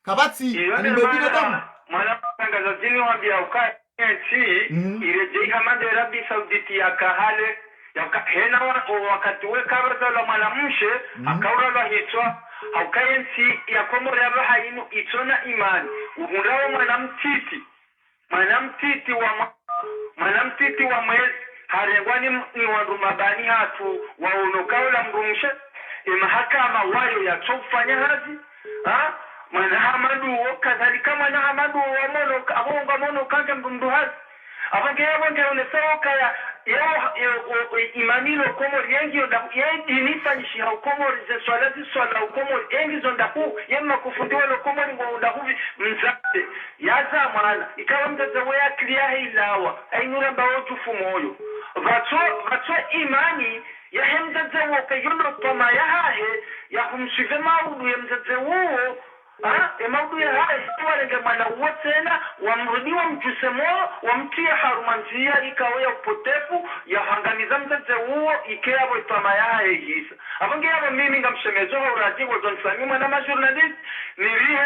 kabati ni mbebina damu mwana tangaza zini wabia ukaa nchi irejei hamade Arabi Sauditi ya kahale ya hena wakati wekabaza la mwanamshe akaura la hitwa haukayensi ya komore ya bahainu itona imani uhundawo mwanamtiti wa mwezi harengwani ni warumabani hatu waonokao la mrumshe mahakama wayo ya chofanya hazi mwana hamadu kadhalika mwana hamadu wamono abonga mono kanga mrumdu hazi abonge onesoka ya imanilo komo yengi yedinisa nishi haukomo swala ukomo yengi zondaku yema kufundiwa lo komo ngo ndaku mzate yaza mwana ikawa mzaze weya kliya ilawa ainura bawo tufumoyo vatso imani ya hemzaze wo kayono toma ya hahe ya kumshive maudu ya mzaze wo emaudu ya hahe tuwarenge mwana uwatena wamrudiwa mjusemo wamtia harumanzia ikawe ya upotefu ya hangamiza mzaze uo ikea wetama ya hahe hisa apange yabo mimi ngamshemezo urati wazonsami mwana majurnalist nirihe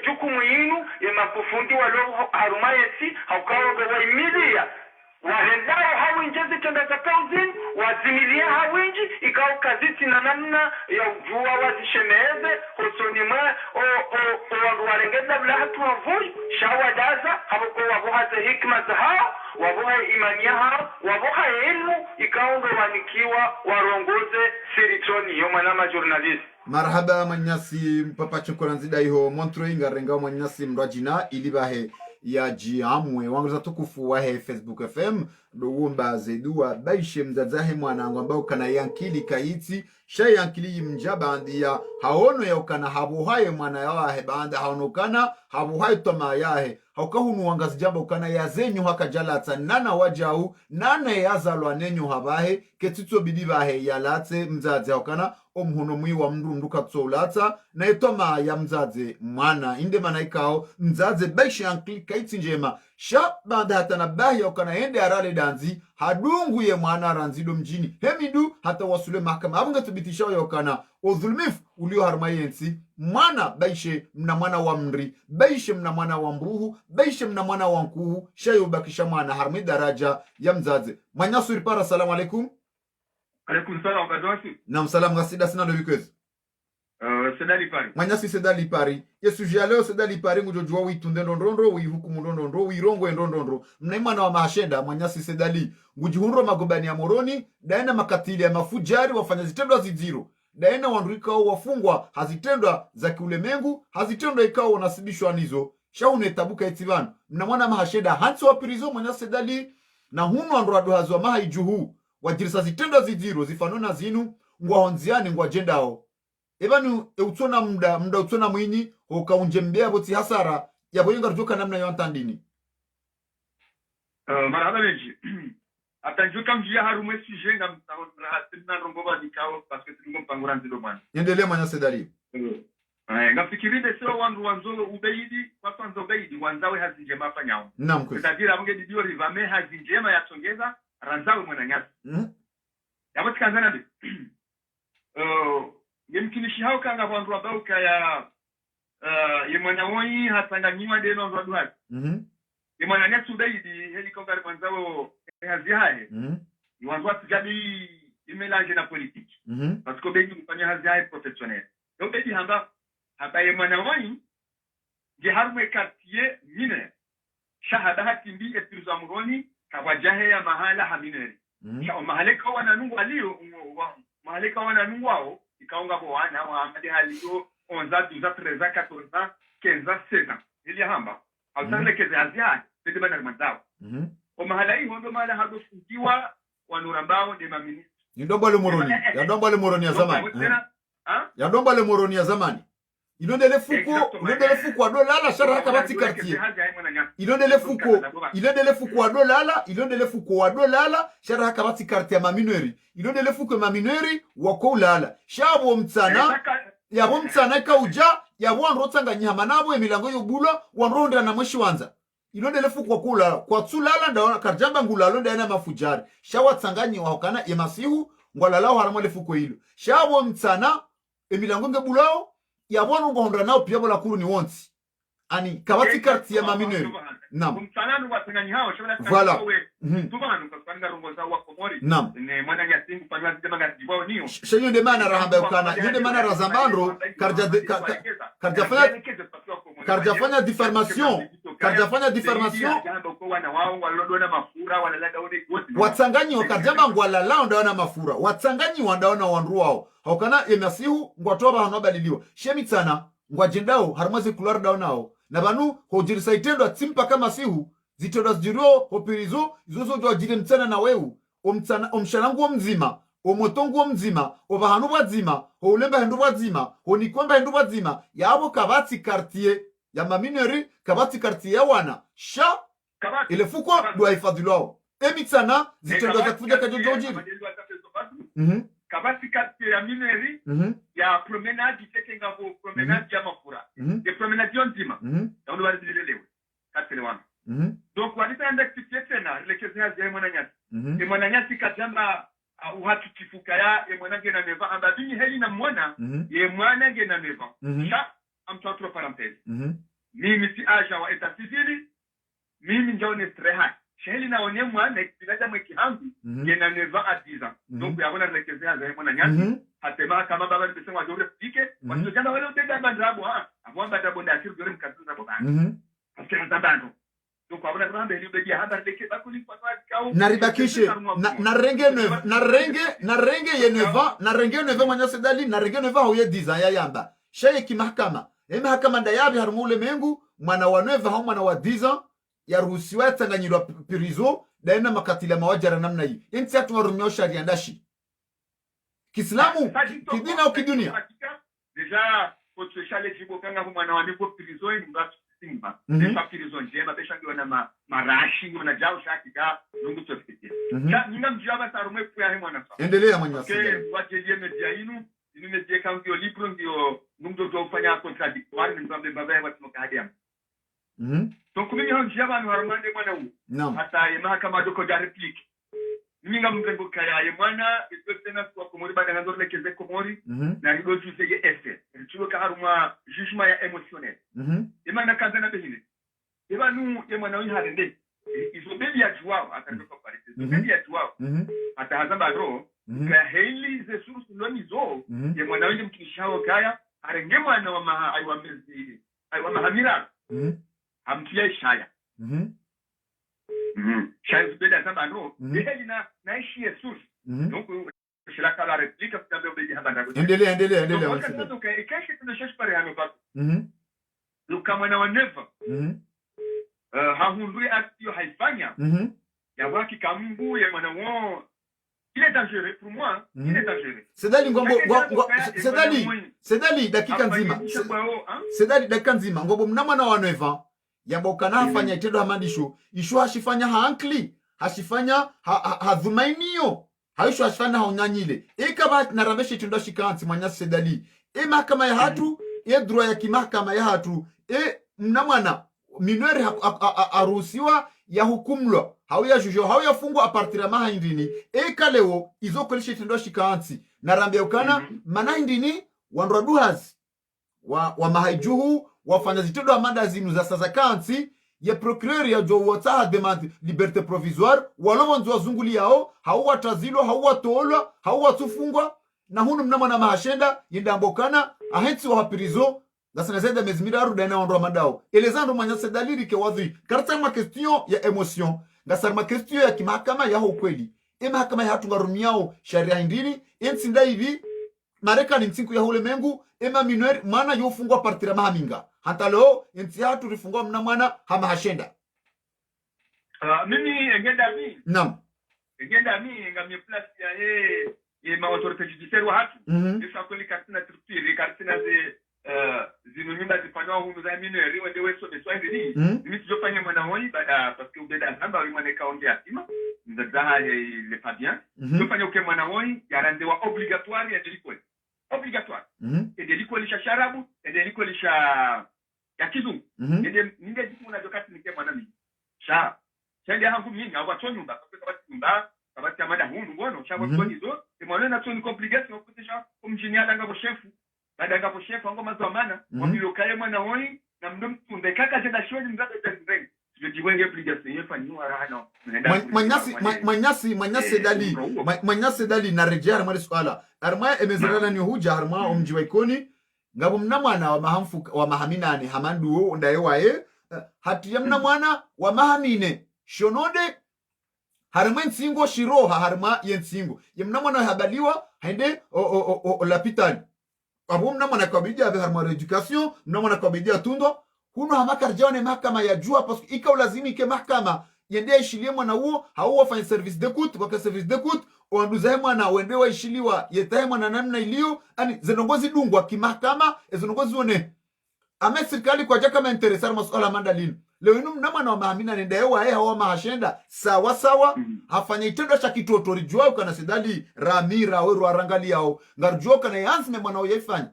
jukumu yinu ya makufundi walo harumayesi haukawa bewa imilia wahendao hawinjezi tenda za kauzini wazimilia hawinji ikawa kaziti na namna ya ujua wazishemeze hosoni mwa warengeza vila hatu wavui shawa daza hapo wabuhaze hikma za hao wabuha imani ya hao wabuha ilmu ikawa wanikiwa warongoze siritoni yoma nama journalist marhaba manyasi mpapa chokolanzida iho montro inga renga manyasi mrajina ilibahe ya jiamwe wanguza tukufu wahe Facebook FM doumba zedua baishe mzazahe mwanangu ambao kana yankili kaiti shay yankili mjaba andia haono ya ukana habuhaye mwana yahe baanda haonokana habuhaye toma yahe haukahunu wangazi jamba ukana ya zenyu haka jalata nana wajau nana yazalo anenyo habahe ketito bidibahe ya late mzaze haukana omhuno mwi wa mndu katsolata na etoma ya mzaze mwana inde manaikao mzaze baishe yankili kaiti njema sha baanda hata na bahi haukana hende arale danzi hadungu ye mwana aranzido mjini hemidu hata wasule mahakama abunga tubitisha yokana odhulmifu ulio harmayensi mwana baishe mna mwana wa mri baishe mna mwana wa mbruhu baishe mna mwana wa nkuhu shayo bakisha mwana harmi daraja ya mzaze mwanyasu ripara. Salamu alaikum. Alaikum salam badwasi. Na msalamu ngasida sina ndo bikwezi. Sedali pari. Mwanyasi sedali pari. Yesu jia leo sedali pari ngujojua witunde ndondondro, wihukumu ndondondro, wirongo ndondondro. Mnaimana wa mahashenda mwanyasi sedali. Ngujihunro magobani ya moroni, daena makatili ya mafujari wafanya zitendwa ziziro. Daena wandurika wafungwa hazitendwa za kiulemengu, hazitendwa ikao wanasibishwa nizo. Shaune tabuka etivano. Mnamwana mahashenda hansi wa pirizo mwanyasi sedali. Na hunu androado hazwa maha ijuhu. Wajirisa zitendwa ziziro, zifanona zinu, ngwahonziani ngwajendao. Ebanu eutsona muda utsona mwini hokaunje mbea boti hasara yabo yenga rujoka namna yontandini. Marhaba meji. Atanjuka mjia harumwe sijenga mtahatina rongoba dikao parce que tungo panguranzi domani. Endelea mwanya sedali. Ngafikirinde sio wandu wanzolo ubeidi kwa kwanza ubeidi wanzawe hazinjema afanyao. Naam kweli. Tadira munge didio rivame hazinjema yatongeza ranzawe mwananyasi. Yabo tikanzana bi. Yemkinishi hao kanga wandu wabauka ya yemwanawoi hatanganyiwa deno wandu hati. Yemwananyasi ubeidi heli kongari wanzawo hazihae. Wandu hati jabi imelange na politiki. Parce que ubeidi mfanya hazihae professionnel. Ubeidi hamba yemwanawoi jiharumwe quartier mine. Shahada hatimbi epirizo amuroni kawajahe ya mahala hamineri. Mahaleka wananungu aliyo mahaleka wananungu wao ikaunga bwana wa amadi haliyo 11 12 13 14 15 16 ili hamba autalekeze azia ndio bana mazao mahala hii ndo mahala hadofungiwa wanurambao ni maministri ndomba le moroni ya ndomba le moroni ya zamani ya ndomba le moroni ya zamani ilondele fuko adolala shara haka bati quartier ilondele fuko adolala shara haka bati quartier mamineri ilondele fuko mamineri wako ulala shabo mtsana yabo mtsana kauja yabo anrotanga nyama nabo emilango yobulo wanronda na mweshi wanza ilondele fuko kula kwa tsulala ndaona karjamba ngulalo ndaena mafujari shawa tsanganyi wakana yemasihu ngwalalao haramole fuko hilo shabo mtsana emilango ngebulao yabona ngondra nao pia bola kuru ni wonsi ani kabati karti ya mamineri naam mtananu watanganyi hao shobala voilà tubanu kasanga rongo za wako mori naam ne mwana nyasingu panywa zide manga dibao niyo shenyo de mana rahamba ukana yende mana razambandro karjafanya diffamation watsanganyi wakarjamba ngwala lao ndaona mafura watsanganyi wandaona wanru wao haukana emasihu ngwatoba hanobadiliwa shemitsana ngwajendao harmaze kular daonao na banu hojirisa itendo atsimpa kama sihu zitendo zjiro hopirizo izozo jwa jire mtsana na weu omshanangu mzima omotongu mzima obahanu bwazima oulemba hendu bwazima onikomba hendu bwazima yabo kabati quartier ya mamineri kabati quartier ya wana sha ile fuko dwa ifadhilao emitsana zitendo za kufuja kajojojiri kabati quartier ya mineri ya promenade tekenga bo promenade ya mafura de promenade yonzima ndio wale dilelewe katele wana donc walipenda kitete lekezi hazi mwananyasi mwananyasi kajamba uhatukifuka ya mwanange na neva ambadini heli na mwana ye mwanange na neva cha amtotro parenthèse mimi si aja wa eta civili mimi njoo ni streha sheli na onye mwana kilaja mweki hangu ye na neva a 10 ans donc yabona lekezi hazi mwananyasi hatema kama baba nimesema wajore fike wajana wale utenda bandrabo amwamba dabo nda akiri gore mkazuza baba parce que ndabando donc abona rambe ni beji hada leke bakuli kwa kwa naribakishe na renge neva mwanyase dali na renge neva hoye 10 ans yayamba sheye kimahakama mahakama ndayabi harumule mengu mwana wa neva hao mwana wa 10 ans yaruhusiwa tanganyirwa pirizo daena makatila mawajara namna hii enti atu warumio sharia ndashi Kiislamu kidini au kidunia deja votre chalet jibo kanga mwana wa niko pirizo ngatu simba ne pirizo njema besha ndio na marashi na jao shakika lungu tofikia ya ninga mjaba sarume kwa mwana sa endelea mwanyasi okay wajelie media inu media kama ndio libro ndio nungo tofanya contradictoire ni mbambe baba watu mkadia donc kumi hao njaba ni harmande mwana huu hata yema kama doko ja replique ninga mzengo kaya mwana itotena kwa komori bada ngazor lekeze komori na rido juse ye ese chuo ka haruma jugement ya émotionnel imana kazana behine ibanu ye mwana wi harende izo bebi ya juwa atatoka parite bebi ya juwa atahazamba ro ka heli ze source loni zo ye mwana wende mkishao kaya arenge mwana wa maha aiwa mezi aiwa mahamira amtia shaya shaya zibeda samba no heli na ishi ye source donc shiraka la réplique kutambe obedi habanda endelea donc ikashi tunashashi pare hano bako luka mwana wa neva hahundui aktio haifanya ya waki kambu ya mwana wo il est dangereux pour moi il est dangereux sedali dakika nzima sedali dakika nzima ngobo mna mwana wa neva yabokana hafanya itedo hamandisho isho hashifanya haankli hashifanya hadhumainio haisho hashifanya haunanyile ikaba narambeshe itundo shikansi mwanya sedali mahakama ya hatu droit ya kimahakama ya hatu mna mwana minori aruhusiwa ya hukumlwa hau ya jujo hau ya fungwa apartira maha indini kaleo izo kolishe tendo shikansi narambia ukana mana indini wandwa duhazi wa mahaijuhu wafanya zitodo amanda zinu za sasa kansi ya procureur ya jo wata demande liberté provisoire walovo nzu wazunguli yao hau watazilo hau watolwa hau watufungwa na hunu mnamo na mahashenda yendambokana ahensi wa hapirizo Gasana zenda mezimira aru dana ondro madao. Elezando manyase daliri ke wadhi. Karata ma question ya emotion. Gasar ma question ya kimahakama ya ukweli. Mahakama ya hatu ngarumiao sharia indini. Nsinda hivi. Marekani nsinku ya ulemengu. Minori mana yofungwa partira mahaminga. Hanta leo nsi hatu rifungwa mna mwana hama hashenda. Mimi engenda mi. Naam. Engenda mi ngamye place ya ye ma autorité judiciaire wa hatu. Isa kweli katina structure katina ze zinonyumba zifanywa hunu za minori wende weso beswa ndini mimi tujofanya mwana hoi bada parce que ubeda hamba wimane kaonge atima nzazaha le pas bien tujofanya uke mwana hoi yarandewa obligatoire ya delikwe obligatoire et delikwe lisha sharabu et delikwe lisha ya kizungu ninde jimu na dokati nike mwana mimi sha chende hangu mimi awa chonyumba kwa sababu nyumba kabati amada hunu ngono sha kwa hizo mwana na toni complication kutesha kumjinyala ngabo chefu badanga po chef ngo mazamana wabilo kale mwana hoi na mdum tunde kaka tena shoni mzaga tenzeng tujibwenge obligation yefanywa rahano manyasi dali na rejea mali swala arma emezerana ni huja arma umjiwa ikoni ngabo mna mwana wa mahamfu wa mahaminane hamandu ndaye wae hati ya mna mwana wa mahamine shonode harma nsingo shiroha harma yensingo yemna mwana habaliwa hende lapitani abu mna mwana kwa bidii ya harma education mna mwana kwa bidii ya tundo huno hamaka jone mahakama ya jua parce que ika lazimi ke mahakama yende ishilie mwana huo hauwa fanya service d'écoute waka service d'écoute oanduza mwana wende wa ishiliwa yetahe mwana namna ilio ani zenongozi dungwa kimahakama zenongozi one ame serikali kwa jaka mainteresar masuala mandalini leo inu mna mwana wa mahamina nenda yewa hawa mahashenda sawa sawa hafanya itendo cha kitotori jua ukana sidali ramira weru arangali yao ngarjua kana yanzime mwana uyaifanya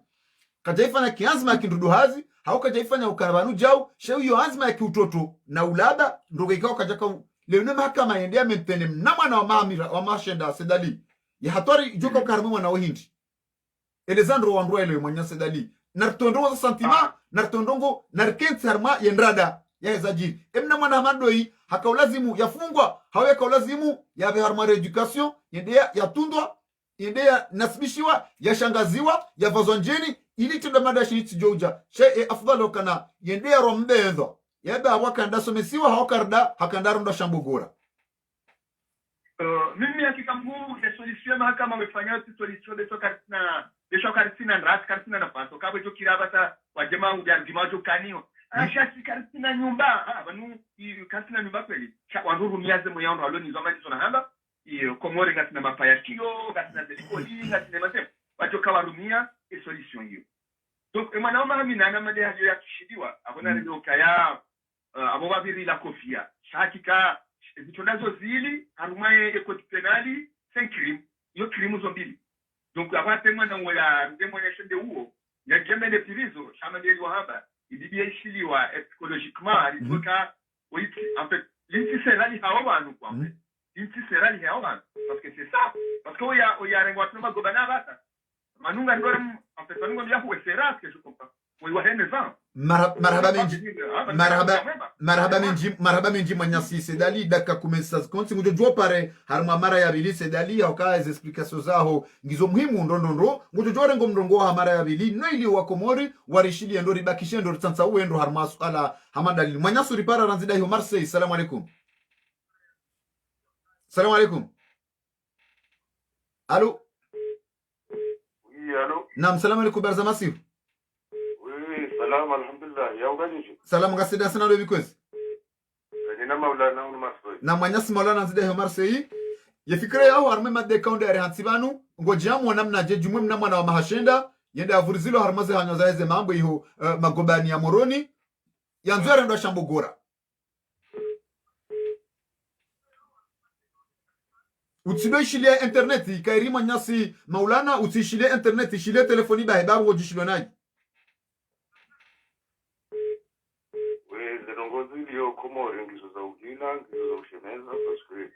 kajaifanya kianzima ya kinduduhazi hau kajaifanya ukarabanu jau sheu yu anzima ya kiutoto na ulada ndogo ikao kajaka leo inu mahakama yendea mentene mna mwana wa mahamira wa mahashenda sidali ya hatori joka ukaramu mwana uhindi elezandro wandua ilo mwanya sidali nartondongo za santima nartondongo narkensi harma yendrada ya hezajiri emna mwana hamadoi hakaulazimu yafungwa hawe kaulazimu ya harma education yendea yatundwa yendea nasibishiwa yashangaziwa yavazwa njeni ili tunda madashi niti joja she afdalo kana yendea rombezo yaba wakanda somesiwa hawakarda hakandaru ndo shambugura mimi akikambu ya solution mahakama wamefanya solution de sokatina desho karisina nras karisina na pato kabo jo kirabata wajema ujargima jo kanio ashasi karisina nyumba banu karisina nyumba kweli wanuru miaze mo yaondo aloni zoma hizo na hamba komore katina mapayatio katina delikoli katina masem wajo kawarumia solution hiyo donc mwana mama mimi na made hajo ya kishidiwa abona ndio kaya abo babiri la kofia shakika zitonazo zili harumaye ekoti penali 5 crime yo crime zo mbili donc apate mwana wala ndemone shende huo ya gemene pirizo chama de wahaba ibibia ishiliwa psychologiquement alitoka oiti en fait l'inti serali hawana kwa fait l'inti serali hawana parce que c'est ça parce que oya rengwa tuma gobana bata manunga ndore en fait manunga ya huwa seras que je comprends moi wa hene 20 marhaba mingi marhaba menji manyasi sedali daka kumesa konti ngujo jua pare harma mara ya bili sedali au ka explications zaho ngizo muhimu ndondondo ngujo jua rengo mndongo ha mara ya bili no ili wa Komori warishili ndori bakishe ndori tsansa uendo harma suala hamadali manyasu ripara ranzida hiyo Marseille. Salamu alaikum. Salamu alaikum. Allô? Oui, allô? Naam, salamu alaikum barza masir. Oui, salam alhamdulillah. Ya uganiji. Salamu gasida sana do because. Nina maulana unu Marseille. Na manyasi maulana zida hiyo Marseille. Yefikire yao harme madde kaunde ya rehansibanu ngojamu namna jejumwe mnamwana wa mahashenda yende avurizilo harmaze hanyozaeze mambo hiyo magobani ya Moroni yanzwere ndo shambogora. Utsido ishilia internet ikairima nyasi maulana utsishilia internet ishilia telefoni bahebaru wajishilo naji. We zinongozi liyo Komori ngizo za ujina, ngizo za ushemeza, paskwe.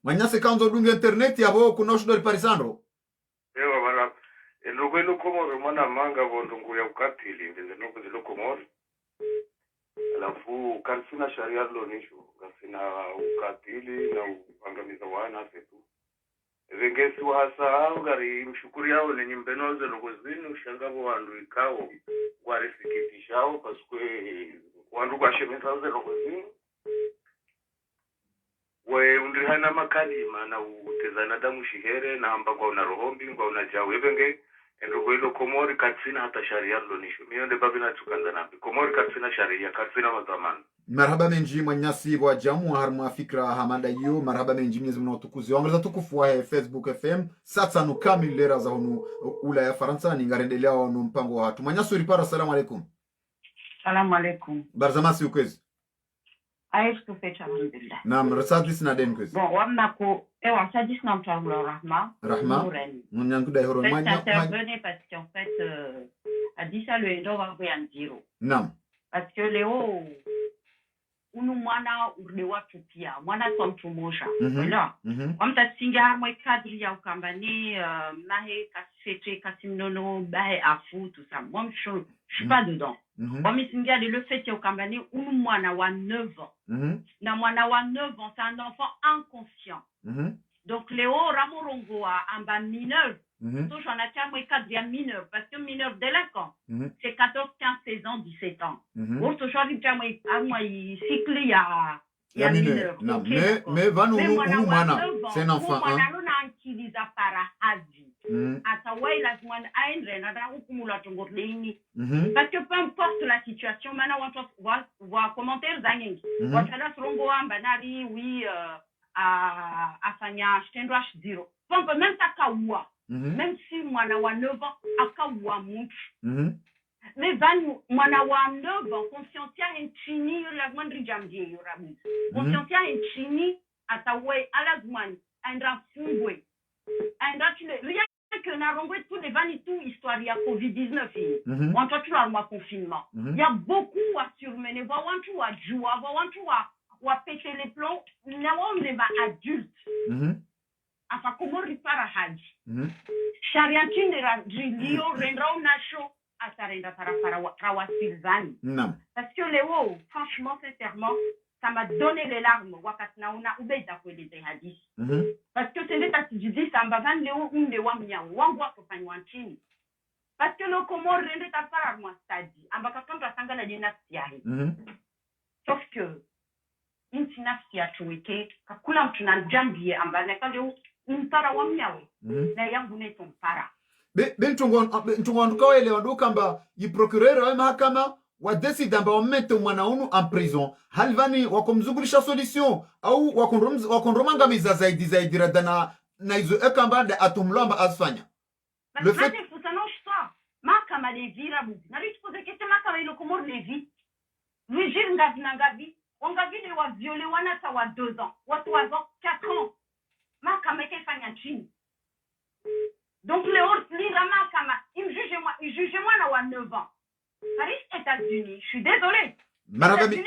Manyasi kaunzo dunga internet yabo kuna ushidori parisandro. Ewa mara, enrogo ilo Komori mwana manga vondungu ya ukatili, ngizo zilo Komori. Alafu kansina sharia lo nisho, kansina ukatili na upangamiza wana setu. Vengesi wa hasa ugari mshukuri yao ni nymbenoze logozini ushangabo wandu ikao warisikitisha paskwe wandu kwa shementaze logozini we undrihana makalima na utezana damu shihere na amba kwa unarohombi kwa unajawe venge endugo ilo Komori katsina hata sharia lo nisho mionde babina tukanza nabi Komori katsina sharia katsina mazamani. Marhaba menji manyasi wa jamu harma fikra hamanda yu marhaba menji mnyezi mnotukuzi wangeleza tukufu wa Facebook FM sasa nukamili lera za hunu ula ya Faransa ningarendelea wanu mpango wa hatu manyasu ripara. Salamu alaikum. Salamu alaikum. Barzamasi ukwezi Aish tufecha alhamdulillah. Naam, rasadis na den kwezi. Bon, wamna ko ewa sadis na mtaula Rahma. Rahma. Mnyanguda horo manya. Intervenez parce qu'en fait a dit ça le endo va vous en dire. Naam. Parce que Léo unu mwana urde watu pia mwana kwa mtu mmoja wala wamtasinga harmo kadri ya ukambani nahe kasfete kasimnono bae afu tout ça moi je suis pas dedans wamisinga le fait ya ukambani unu mwana wa 9 ans na mwana wa 9 ans c'est un enfant inconscient donc Léo ramorongo wa amba mineur donc j'en ai qu'un moi cadre mineur parce que mineur délinquant c'est 14 15 16 ans 17 ans bon to choisi qu'un moi cycle ya mineur non mais va nous mwana c'est un enfant mwana no na akiliza para haji atawai lazima aende na hukumula tongorleini parce que peu importe la situation maintenant on va commentaire zangi watala strongo amba nari oui afanya shtendwa zero pompe même takawa même si mwana wa 9 ans akawa mtu mais vanu mwana wa 9 ans conscientia nchini la mwandri jamdie yorabu conscientia nchini atawe alazman andra fungwe andra tule rien que na rongwe tous les vani tout histoire ya Covid-19 on peut toujours avoir confinement il y a beaucoup à surmener va want to ajua va want to wa péter les plombs na on les va adultes afa Komori para haji sharia chini rilio rendra unasho atarenda para wasilvani parce que Léo franchement sincèrement ça m'a donné les larmes wakati naona ubeza kueleza hadithi parce que c'est l'état du dit ça m'a van Léo unde wa mnyao wangu wa kufanywa nchini parce que le Komori rende tapara mwa stadi ambaka kanta sanga na jina siahi sauf que inti nafsi ya tuweke kakula mtu na jambie ambane kale mpara wa mnyawe na yangu neto mpara ntungo ndukawa elewa ndukamba yiprocureur wa mahakama wa decide amba wamete mwana unu en prison halvani wakomzungulisha solution au wakondromangamiza zaidi radana na izo ekamba de atumlamba asfanya le fait que ça non pas mahakama levi rabu na ritu pose kete mahakama ilo Komori levi lui jir ngavi Wangavile wa violé wana sa wa 2 ans, wa 3 ans, 4 ans. Mahakama fanya chini. Donc le hors lira mahakama, il juge moi na wa 9 ans. Paris États-Unis, je suis désolé. États-Unis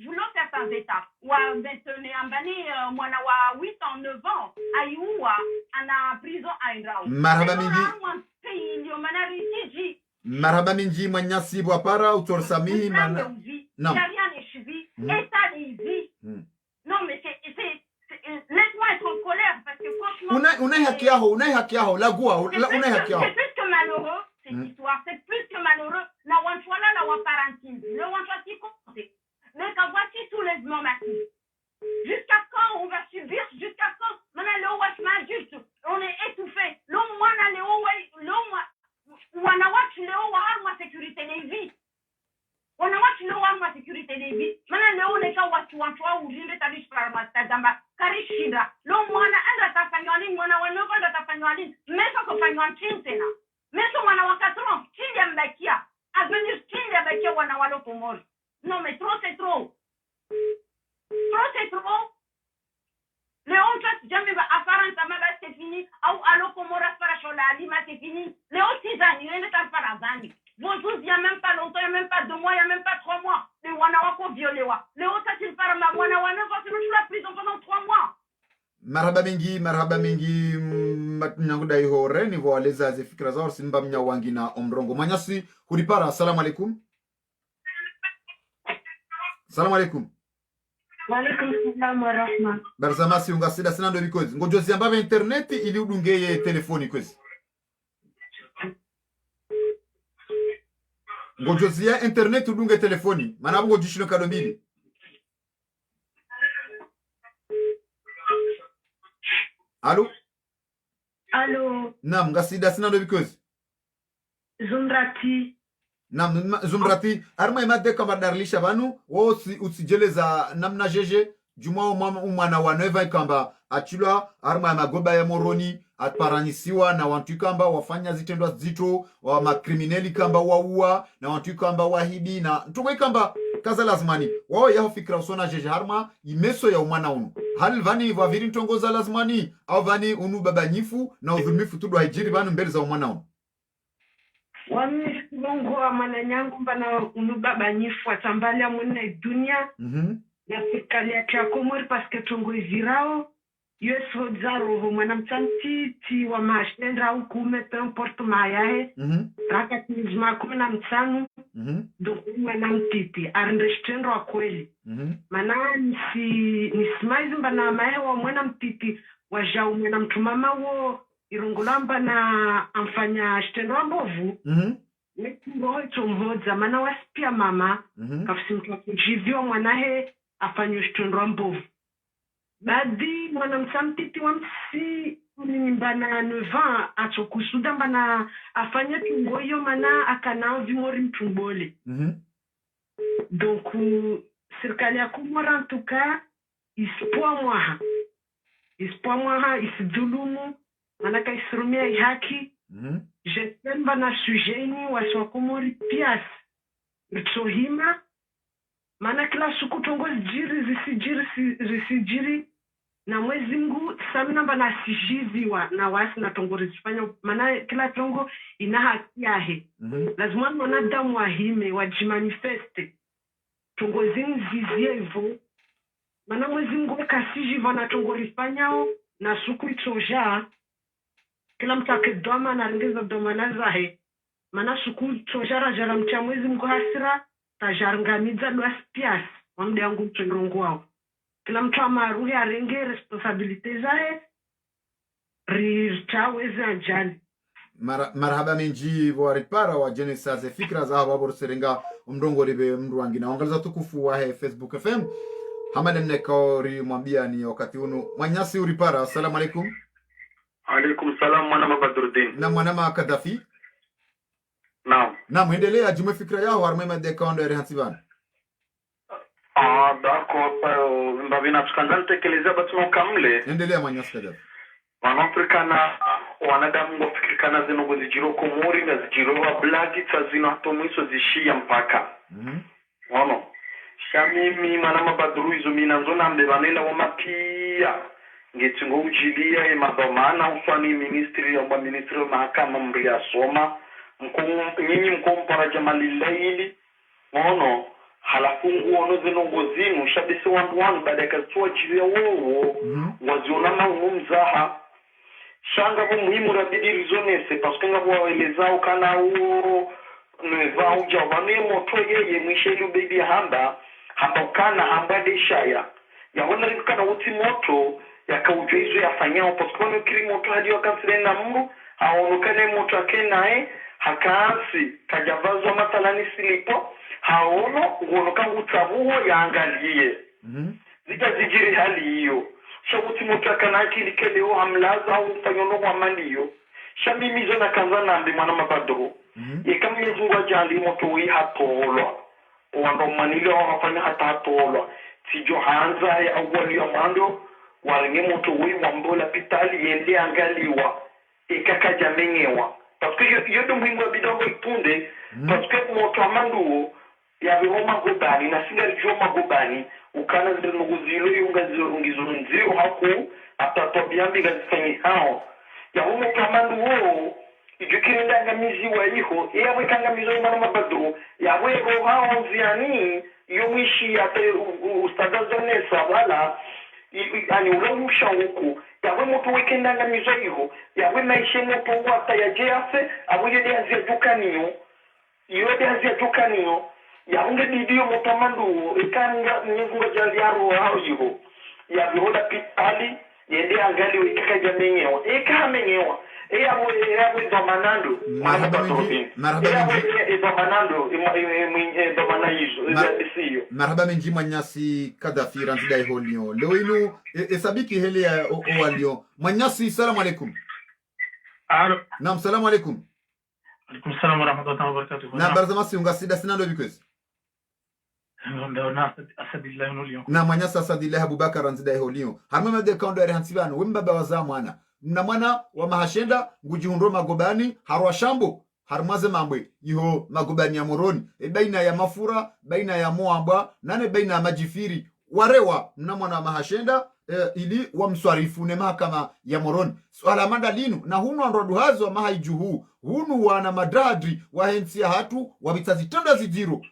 voulons certains états. Wa maintenant ambani mwana wa 8 ans 9 ans, ayuwa ana prison à Indrao. Marhaba mingi. Pays yo manari tiji Marhaba minji manyasi bwapara utorsamihi mana. Non. Rien n'est suivi. État des vies. Non, mais laisse-moi être en colère parce que franchement. Unai haki yao, lagua, unai haki yao. C'est plus que malheureux, cette histoire. C'est plus que malheureux. Na wanchwala na waparantine. Le wanchwati compte. Mais quand voici soulèvement massif. Jusqu'à quand on va subir? Jusqu'à quand? Maintenant, le watchman juste. On est étouffé. L'homme, moi, na le wanawatu leo wa sécurité des vies. Wanawatu leo wa sécurité des vies. Maintenant leo leka watu wa ujinde tabishi para matagamba karishida. Leo mwana anda tafanywa nini? Mwana wanova anda tafanywa nini? Mesa kufanywa nchini tena. Mesa mwana wa 4 ans chini ya mbakia. Avenir chini ya mbakia wana walo pomori. Non mais trop c'est trop. Trop c'est trop. Léon, toi, jamais va affaire en Samaba, c'est fini. Ou alors, comme on reste par la Lima, c'est fini. Léon, 6 ans, il n'est pas par la zone. Bon, tous, il n'y a même pas longtemps, il n'y a même pas 2 mois, il n'y a même pas 3 mois. Les Wanawako violé. Léon, ça, c'est par ma Wanawana, va se mettre la prison pendant 3 mois. Marhaba mingi nyanguda ihore ni voaleza ze fikra zao simba mnya wangi na omrongo manyasi hulipara. Assalamu alaikum. Assalamu alaikum. Walaikum salam wa rahma. Barzamasi ungasida sinando bikozi. Ngojozi ambave interneti ili udungeye telefoni kwezi. Ngojozi ya internet udunge telefoni. Manabu ngojishino kadombili. Allô? Allô? Nam ngasida sinando bikozi. Zumrati. Nam Zumrati arma imade kama darlisha banu wo usijeleza namna jeje juma umwana wa neva kamba achilwa arma magoba ya moroni atparanyisiwa na wantu kamba wafanya zitendwa zito wa makrimineli kamba waua na wantu kamba wahibi na tumwe kamba kaza lazimani wao yao fikra usona jeje arma imeso ya umwana unu hal vani vaviri ntongoza lazimani au vani unu babanyifu na udhumifu tudu haijiri banu mbele za umwana unu wami bongo wa mananyangu mbana unubaba nyifu watambalia mwene dunia ya fikali ya kia komori paske tongo izirao US hodzaro ho mwanamtanti ti wa mashtendra au kume pe importe mayahe raka tinizma kume na mtanu donc mwanamtiti arndeshtendra kweli mana nisimaizi mbana mayahe wa mwanamtiti wajau mwanamtumama wo irungulamba na amfanya shtendo mbovu nikuroho tumhodza mana wasipia mama kafusimtwa kujivyo mwanahe afanywe shtendo mbovu badi mwanamsamtiti wa msi mbana 9 ans atokusuda mbana afanya tungoyo mana akanao vimori mtumbole donc serikali ya Komora en tout cas ispoa mwaha isidhulumu manaka isirumia ihaki jetemba na sujeni waswakomori pias ritsohima mana kila suku tongo zisijiri na mwezi mgu samina mba na sijiziwa na wasi na tongo rizifanya mana kila tongo ina haki yahe lazima wanadamu wahime wajimanifeste tongo zini zizie hivyo mana mwezi mgu kasijiva na tongo rizifanyao na suku itsoja kila mtu akedoma na ringeza domana zahe mana suku tojara jara mcha mwezi mgo hasira tajarangamiza dwasi pias wamde yangu mchenrongo wao kila mtu amaruhi arenge responsabilite zahe ritaweze ajali marhaba minji waripara wa Genesis fikra za wabor serenga umdongo ribe mruangi na ongeza tukufu wa Facebook FM hamale mnekaori mwambia ni wakati unu mwanyasi uripara. Assalamu alaikum. Alaikum salam mwana Badruddin. Na mwana Kadafi. Naam, endelea jume fikra yao harmema de kando ya hansibana. D'accord, mbavina tukandante keleza batuma kamle. Endelea mwanyasi Kadafi. Wanafrikana wanadamu wafikirikana zino zijiro Komori na zijiro wa blagi tazino hatomuiso zishia mpaka. Wano. Shamimi mwana Badru izo minanzona mbebanela wa mapia. Ngetingo ujilia madhamana ufani ministry ya ministry wa mahakama mbria soma nyinyi mkompara jamali laili ono halafu nguono zinongo zinu shabisi wandu baada ya katua jilia wowo waziona maumumzaha shanga bu muhimu rabidi rizonese paske nga waelezao kana uo neva uja wame moto ye mwishelu baby hamba ukana hamba de shaya ya wana rikana uti moto ya kaujuizo ya fanyao poskono kiri moto hadi wakansile na mru haonukane moto akenae hakaansi kajavazwa matalani silipo haono uonoka utabuho ya angalie zika zijiri hali hiyo shabuti moto akanaki likeleo hamlaza au ufanyono wa mandiyo shamimizo na kanzana ambi mwana mabadoro yekama yezungwa jali moto wi hatolwa wando manilo wafanya hata hatolwa tijo hanza ya awali ya mando walinge moto wi wambola pitali yende angaliwa ikaka jamengewa parce que yodo mwingo bidongo ipunde parce que moto amanduo ya bihoma gobani na singa joma gobani ukana zile muguzilo yunga zirungizo nzio haku atatobiambi gazifanyi hao ya humo kamanduo ijukiri ndangamizi wa iho yawe kangamizo imana mabadru yawe rohao ziani yomishi ate ustadazonesa wala ani ulomusha huku yawe moto wekendangamizo iho yawe maishe moto wata ya jeafe awe yede hazia dukaniyo yaunge didio moto manduo ikanga nyunga jaziaro hao iho ya bihoda pitali yende angali wikaka jamengewa ikamengewa eyawe domanando marhaba menji manyasi Kadafi ranzida ihonio leo inu esabiki hele ya owalio manyasi. Salamu alaikum. Naam, salamu alaikum. Alaikum salam wa rahmatullahi wa barakatuh. Na barzamasi ungasida sinando bikwezi na manyasa Asadillahi Abubakar ranzida ihonio harmama de kaundo ere hansibano wembaba waza mwana na mwana wa mahashenda ngujihundro magobani harwa shambo harmaze mambwe iho magobani ya moroni baina ya mafura baina ya moamba nane baina ya majifiri warewa na mwana wa mahashenda ili wamswarifu ne mahakama ya moroni swala mandalinu na hunu androdu hazo mahaijuhu hunu wana madradri wahensia hatu wabitazi tenda zijiro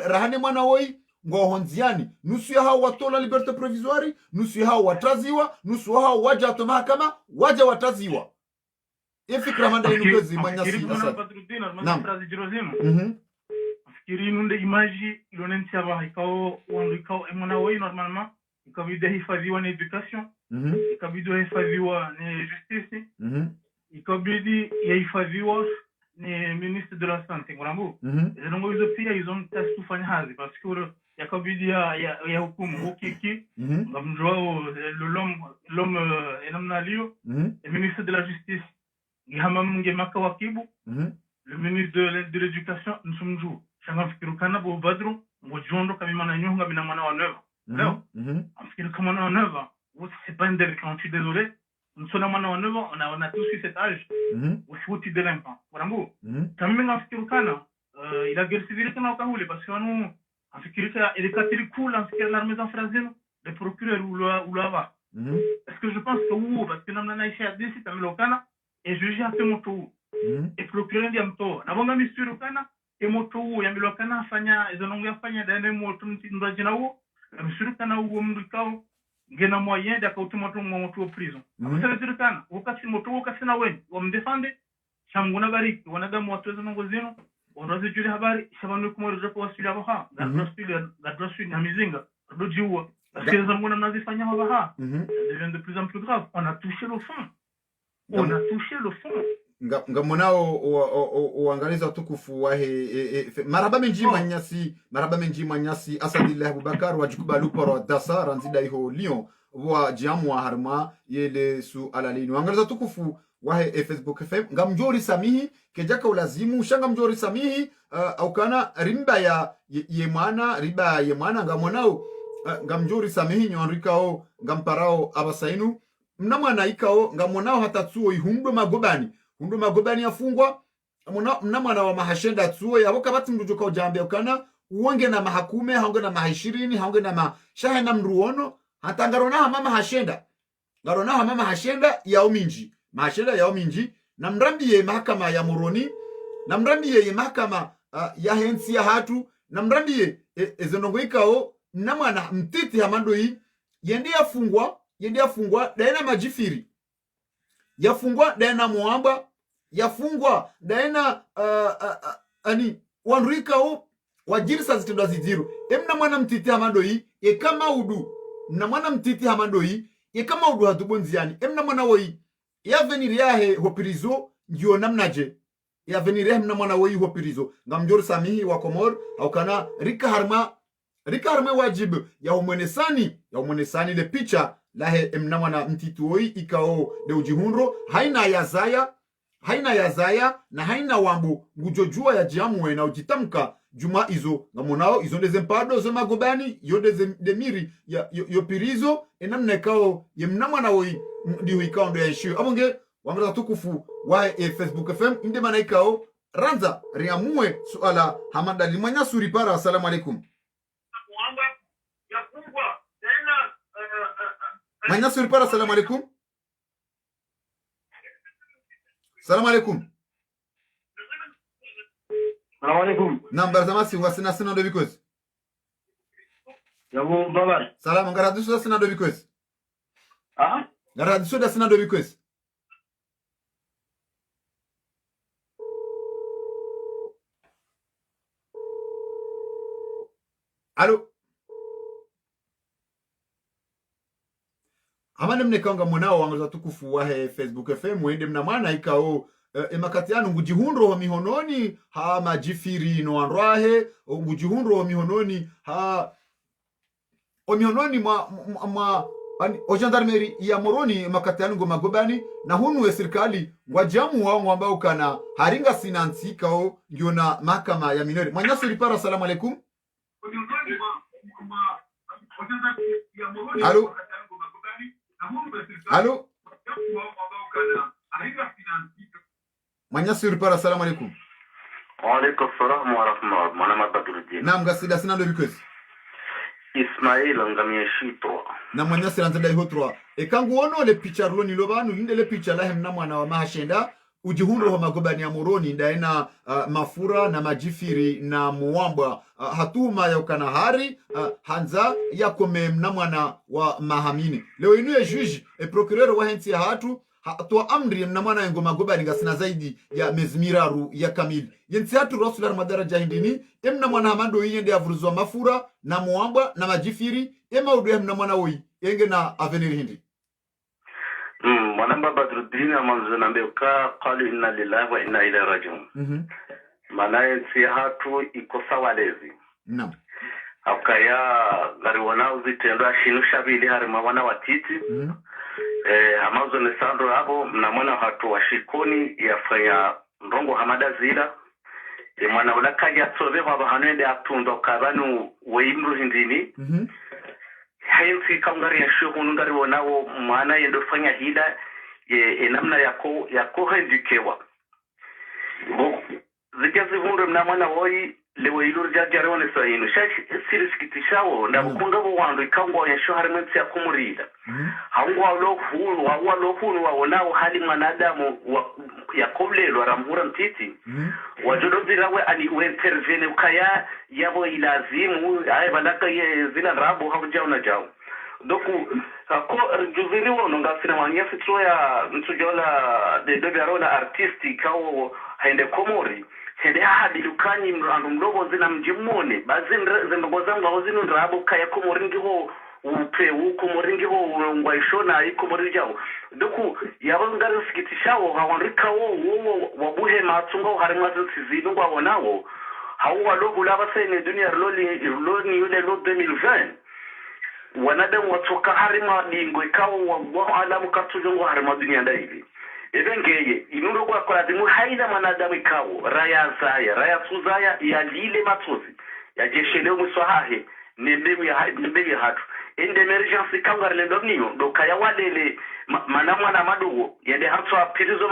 rahane mwana woi ngohonziani nusu ya hao watola liberte provisoire nusu ya hao wataziwa nusu ya hao waja to mahakama waja wataziwa ifikra manda inukwezi manyasi Asad. Naam. Fikiri nunde image ilonentia ba ikao wandu ikao emona woi normalement ikabidi hifadhiwa na education ikabidi hifadhiwa na justice ikabidi hifadhiwa ni ministre de la santé ngrambo zongo hizo pia hizo mtasi kufanya hazi parce que yakabidi ya hukumu ukiki ngamjwao l'homme enamnalio le ministre de la justice ngihamamnge makawakibu le ministre de l'éducation nsumju shanga fikirukana bo badru ngojondo kamimana nyonga bina mwana wa neva leo afikiri kama mwana wa neva c'est pas un délinquant, je suis désolé. Nous sommes en 9 ans, on a tous eu cet âge. Où c'est foutu délinquant. Voilà, quand même, en Fikirukana, il a guerre civile qu'on a au parce que nous, en Fikirukana, il est catholique cool, en Fikirukana, l'armée en phrase, le procureur ou l'ava. Est-ce que je pense que oui, parce que nous avons été à 10, c'est un Milokana, et juge à ce moto. Et procureur dit à moto. Nous avons mis sur Lokana, et moto, et Milokana, Fanya, et Zononga Fanya, d'un moto, nous avons sur Lokana ou Mrikao. Gena moyen d'akautu moto moto prison. Ça veut dire kana wakati moto wakati na weni wamdefende shamguna bariki wanaga moto zongo zino wanazo juli habari shabanu kumoro kwa wasili abaha gadrosili na mizinga dojiwa parce que zamuna nazifanya abaha ça devient de plus en plus grave. On a touché le fond. Ngamonao uangaliza tukufu wahe marhaba menji manyasi Asadillahi Abubakar wajikuba luporo dasa ranzida iho lion wa jamu wa harma yele su alalini uangaliza tukufu wahe Facebook FM ngamjori samihi kejaka ulazimu shanga mjori samihi au kana rimba ya yemana ngamonao ngamjori samihi nyorikao ngamparao abasainu mnamwana ikao ngamonao hatatsuo ihumbe magobani yafungwa mnamwana wa mahashenda tsuo yabo kabati mrujuka ujambe ukana uonge na mahakume haonge na mahashirini haonge na mashahe na mruono hatangarona hamama hashenda yao minji na mrambiye mahakama ya moroni na mrambiye mahakama ya hensi ya hatu na mrambiye ezenongo ikao mnamwana mtiti hamando hii yende yafungwa daena majifiri yafungwa daena muamba yafungwa daena wanruika o wajirisa zitendo zidiru emna mwana mtiti hamandoi kama udu na mwana mtiti hamandoi kama udu hatubonziani emna mwana woi ya venir yahe hopirizo ndio namnaje ya venir yahe mna mwana woi hopirizo ngamjor samihi wa Komor au kana rika harma wajibu ya umwenesani le picha lahe emna mwana mtiti woi ikao de ujihunro haina ya zaya na haina wambu ngujojua ya jiamwe na ujitamka juma izo ngamonao izo ndezempado zo magobani yo demiri yo pirizo enamna kao yemnamwa na woi ndiho ikao ndo ya ishiyo abonge wamrata tukufu wa Facebook FM inde mana ikao ranza riamue suala hamada limanya suri para. Assalamu alaikum manya suri para. Assalamu alaikum. Assalamu alaikum. Assalamu alaikum. Naam barzamasi wasina ndo bikozi. Yabo babar. Salam ngaradisu sina ndo bikozi. Ngaradisu sina ndo bikozi. Alo. Amane mnekanga mwanao wangaza tukufu wa Facebook FM wende mna mwana ikao emakatiano ngujihunro wa mihononi ha majifiri no anrahe ngujihunro wa mihononi ha o mihononi o gendarmerie ya Moroni makatiano ngo magobani na hunu we serikali ngwajamu wao ambao kana haringa sinansi kao ndio na mahakama ya minori mwanyaso ripara. Assalamu alaikum. Alo. Alo. Manyasi ripara. Assalamu alaikum. Wa alaikum salam wa rahmatullah. Mwana Badruddin. Naam gasida sina ndo bikozi. Ismail ngamia shitwa. Na manyasi ranzada ihotwa. Kangu ono le picha roni lobanu inde le picha lahem na mwana wa mahashenda ujihunro wa magobani ya Moroni ndaena mafura na majifiri na muwamba hatuma ya ukanahari hanza ya kome mna mwana wa mahamini leo inu ya juji procureur wa hensi ya hatu toa amri mna mwana yengo magobani ngasina zaidi ya mezmiraru ya kamili yensi hatu rasular madaraja hindini mna mwana hamando yende ya vuruzwa mafura na muwamba na majifiri udu ya mna mwana woi yenge na avenir hindi. Mwana Badruddin amanzo nambeka qali inna lillahi wa inna ilaihi rajiun. Maana si hatu iko sawa lezi. Naam. Akaya gari wanao zitendo ashinu shabili harima wana watiti. Amazo ne sando hapo na mwana hatu washikoni yafanya ndongo hamada zira. Mwana ulakaja tsobe kwa bahanende atundo kabanu weimru hindini. Hainsi kaungari ya shuhunu ngari wanao maana yendo fanya hida namna yako hendikewa zikazi vundu mna mwana woi lewe ilur jajare wane sainu sirisikitishawo na mkungabo wandu ikangwa ya shuhari mwensi ya kumurida haungwa lohunu wawonao hali mwanadamu ya koblelo aramhura mtiti wajodozirawe ani uentervene ukaya yabo ilazimu ae balaka ye zila rabu hauja unajao doku ko juviri wono ngasina wanya fitro ya mtujola de dobiarola artisti kao haende Komori hende hadi dukani mrandu mdogo zina mjimone bazin zendogo zangu hozinu rabu kaya Komori ngiho upe Komori ngiho ngwaishona Komori jao doku yabangari sikitishawo hawanrika wo wabuhe matungo harimwazo sizinu kwa wonawo hawa logo laba sene dunia loni yule lo 2020 wanadamu watoka harima dingo ikawo wa alamu katujungo harima dunia ndaili ebengeye inundo kwa dimu haina manadamu ikawo raya suzaya ya lile matozi ya jeshele muswahahe nembemu ya hatu ende emergency kangare le domniyo do kaya wadele manamwa na madogo yende hatu apirizo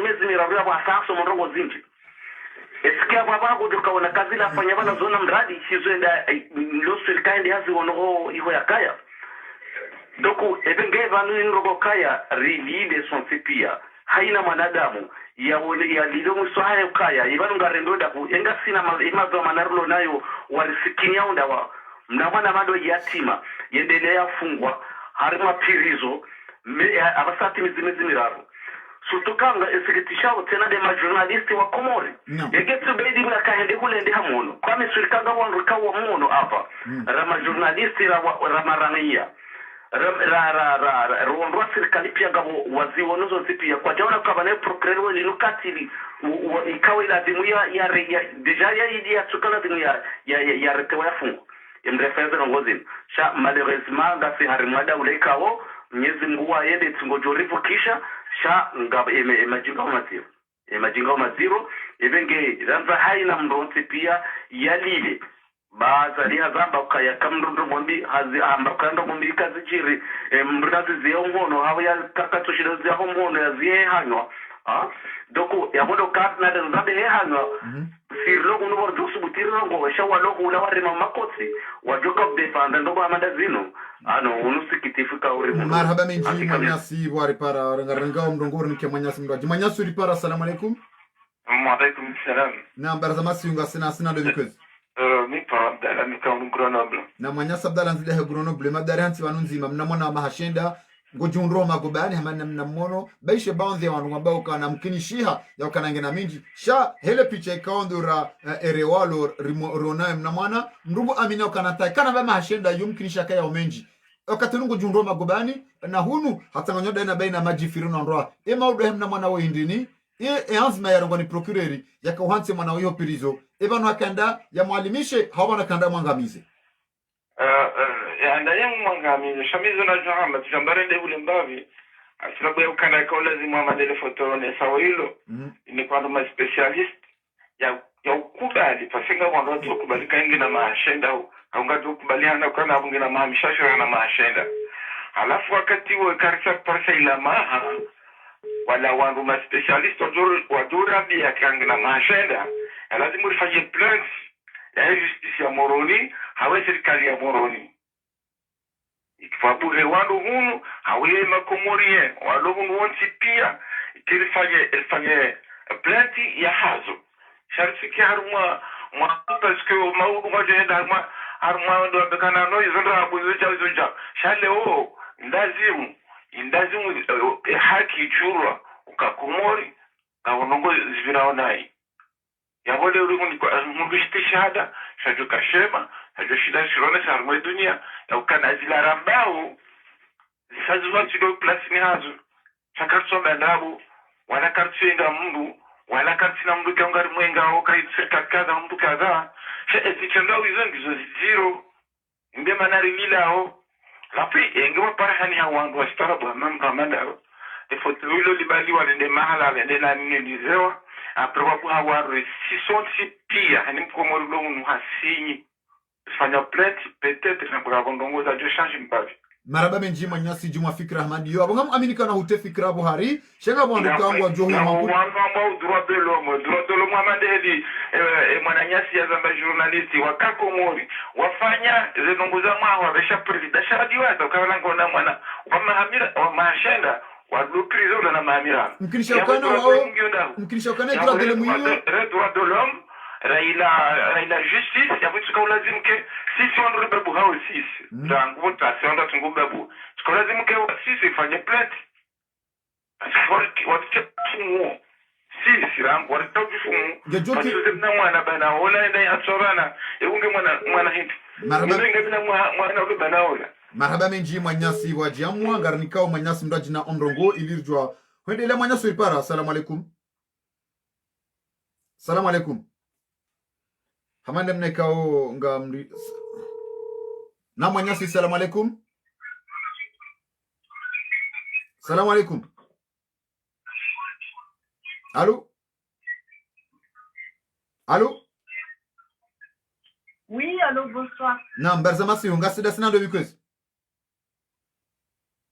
mezi miraru ya wasaso monrogo zinji esikia babago joka wana kazi la fanya bana zona mradi hizo enda lo serikali ndi hazi wono iho ya kaya doku ebenge vanu nrogo kaya rivide sonsipia haina manadamu ya lido muswaha kaya ibanu ngarendoda ku enga sina mazo manarulo nayo warisikinya undawa mnamwana mado yatima yendelea fungwa harima pirizo abasati mizimiraru sutukanga esikitisha tena de majournalisti wa Komori yegetsu bedi bula kahende kulende hamono kwa mesurikanga wandu kawo mono hapa rama journalisti ra marania rondwa serikali pia ngabo wazionozo zipia kwa jaona kwa bane procureur wali nukatili ikawa ila dimu ya deja ya idea tukala dimu ya retewa ya fungo imrefeze ngozini sha malheureusement ngasi harimada ulekawo Mwenyezi Mungu ayende tungojorifu kisha sha ngaba majinga maziro ibenge ranza haina mronti pia yalile bazali hazamba ukaya kamndu bombi hazi amba kanda bombi kazijiri mrunazi zio ngono hawo ya kakatushira zio ngono ya zie hanyo doko yabodo katna de zabe hanyo sirlo kuno bordo subutiro ngo shawa lo kula wari mamakotsi wajoka defanda ndo amanda zino ano unusikitifu ka uri marhaba menji manyasi wari para ranganga mdongoro nke manyasi mdaji manyasi uri para assalamu alaikum wa alaikum salam na barazama siunga sina do because mi para dala mi ka Grenoble na manyasi abdala nzile he Grenoble madari hanti wanunzima mnamona mahashenda ngojunro magobani hamana mnamono baishe baadhi ya wanu ambao kana mkinishiha ya kanangena minji sha hele picha ikaondura erewalo rona mnamwana ndungu amina kanata kana ba mahashenda yumkinisha kaya omenji wakati nungu junro magobani na hunu hatanganyoda na baina majifiru na ndoa maudo mnamwana wo indini anzima ya rongoni procureur yakauhanse mwana wo pirizo ebanu akanda ya mwalimishe hawana kanda mwangamize anda yang mangami shamizo na jama tujambare de bulimbavi asababu ya ukana kwa lazima madele foto ne sawilo ni kwa ndo specialist ya ukubali pasenga kwa ndo kubali kaingi na mahashenda au ngatu kubaliana kwa na bunge na mahamishasho na mahashenda alafu wakati wa karisa parsa ila maha wala wandu ma specialist wajura bia kangi na mahashenda lazima ufanye plans ya justice ya Moroni hawe serikali ya Moroni ikifabure wandu hunu hawe makomorie wandu hunu wansi pia ilifanye planti ya hazo sharifiki haruma parce que maudu majenda haruma ndo bekana no izonda abuzuja shale ndazimu haki churwa ukakomori na wanongo ziviraonai yabole uri mungishiti shahada shajuka shema hajoshida shirone sarmwe dunia ya ukana zila rambao zisazuwa chido plasi ni hazo shakarso bandabu wala kartsu inga mndu wala kartsi na mndu kiongari mwenga oka itseka kaza mndu kaza ezichanda wizongizo zero inde manari milao lapi engewa parahani hawangu wa starabu mamandao efotu wilo libali walende mahala wende na nini lizewa aprobabu hawaru sisonsi pia hani mkomori longu nuhasinyi fanya pleti peut-être na kwa gondongo za jo change mbavi maraba menji manyasi juma fikra hamadi yo abongam aminika na hute fikra Buhari shenga bondo kangwa jo na mwa droit de l'homme amandeli mwananyasi ya zamba journalisti wa Komori wafanya zenongoza mwa wa besha president shadi waza kwa ngona mwana wa mahamira wa mashenda waduprizo na mahamira mkilishokana droit de l'homme droit de l'homme Raila justice ya vitu kwa lazima ke sisi wandu babu hao sisi ndangu votasi wanda tungu babu kwa lazima ke sisi fanye plate watu sisi rangu watu fumu na mwana bana wala ndio atorana unge mwana hiti mwana bana wala marhaba menji manyasi wajamwa garnikao manyasi mdaji na omrongo ilirjwa kwendele manyasi ipara assalamu alaikum assalamu alaikum hamande mnekao ngamri na manyasi salamu alaikum salamu alaikum allô oui allô bonsoir na mbarzamasi ungasida sina ndo bikwezi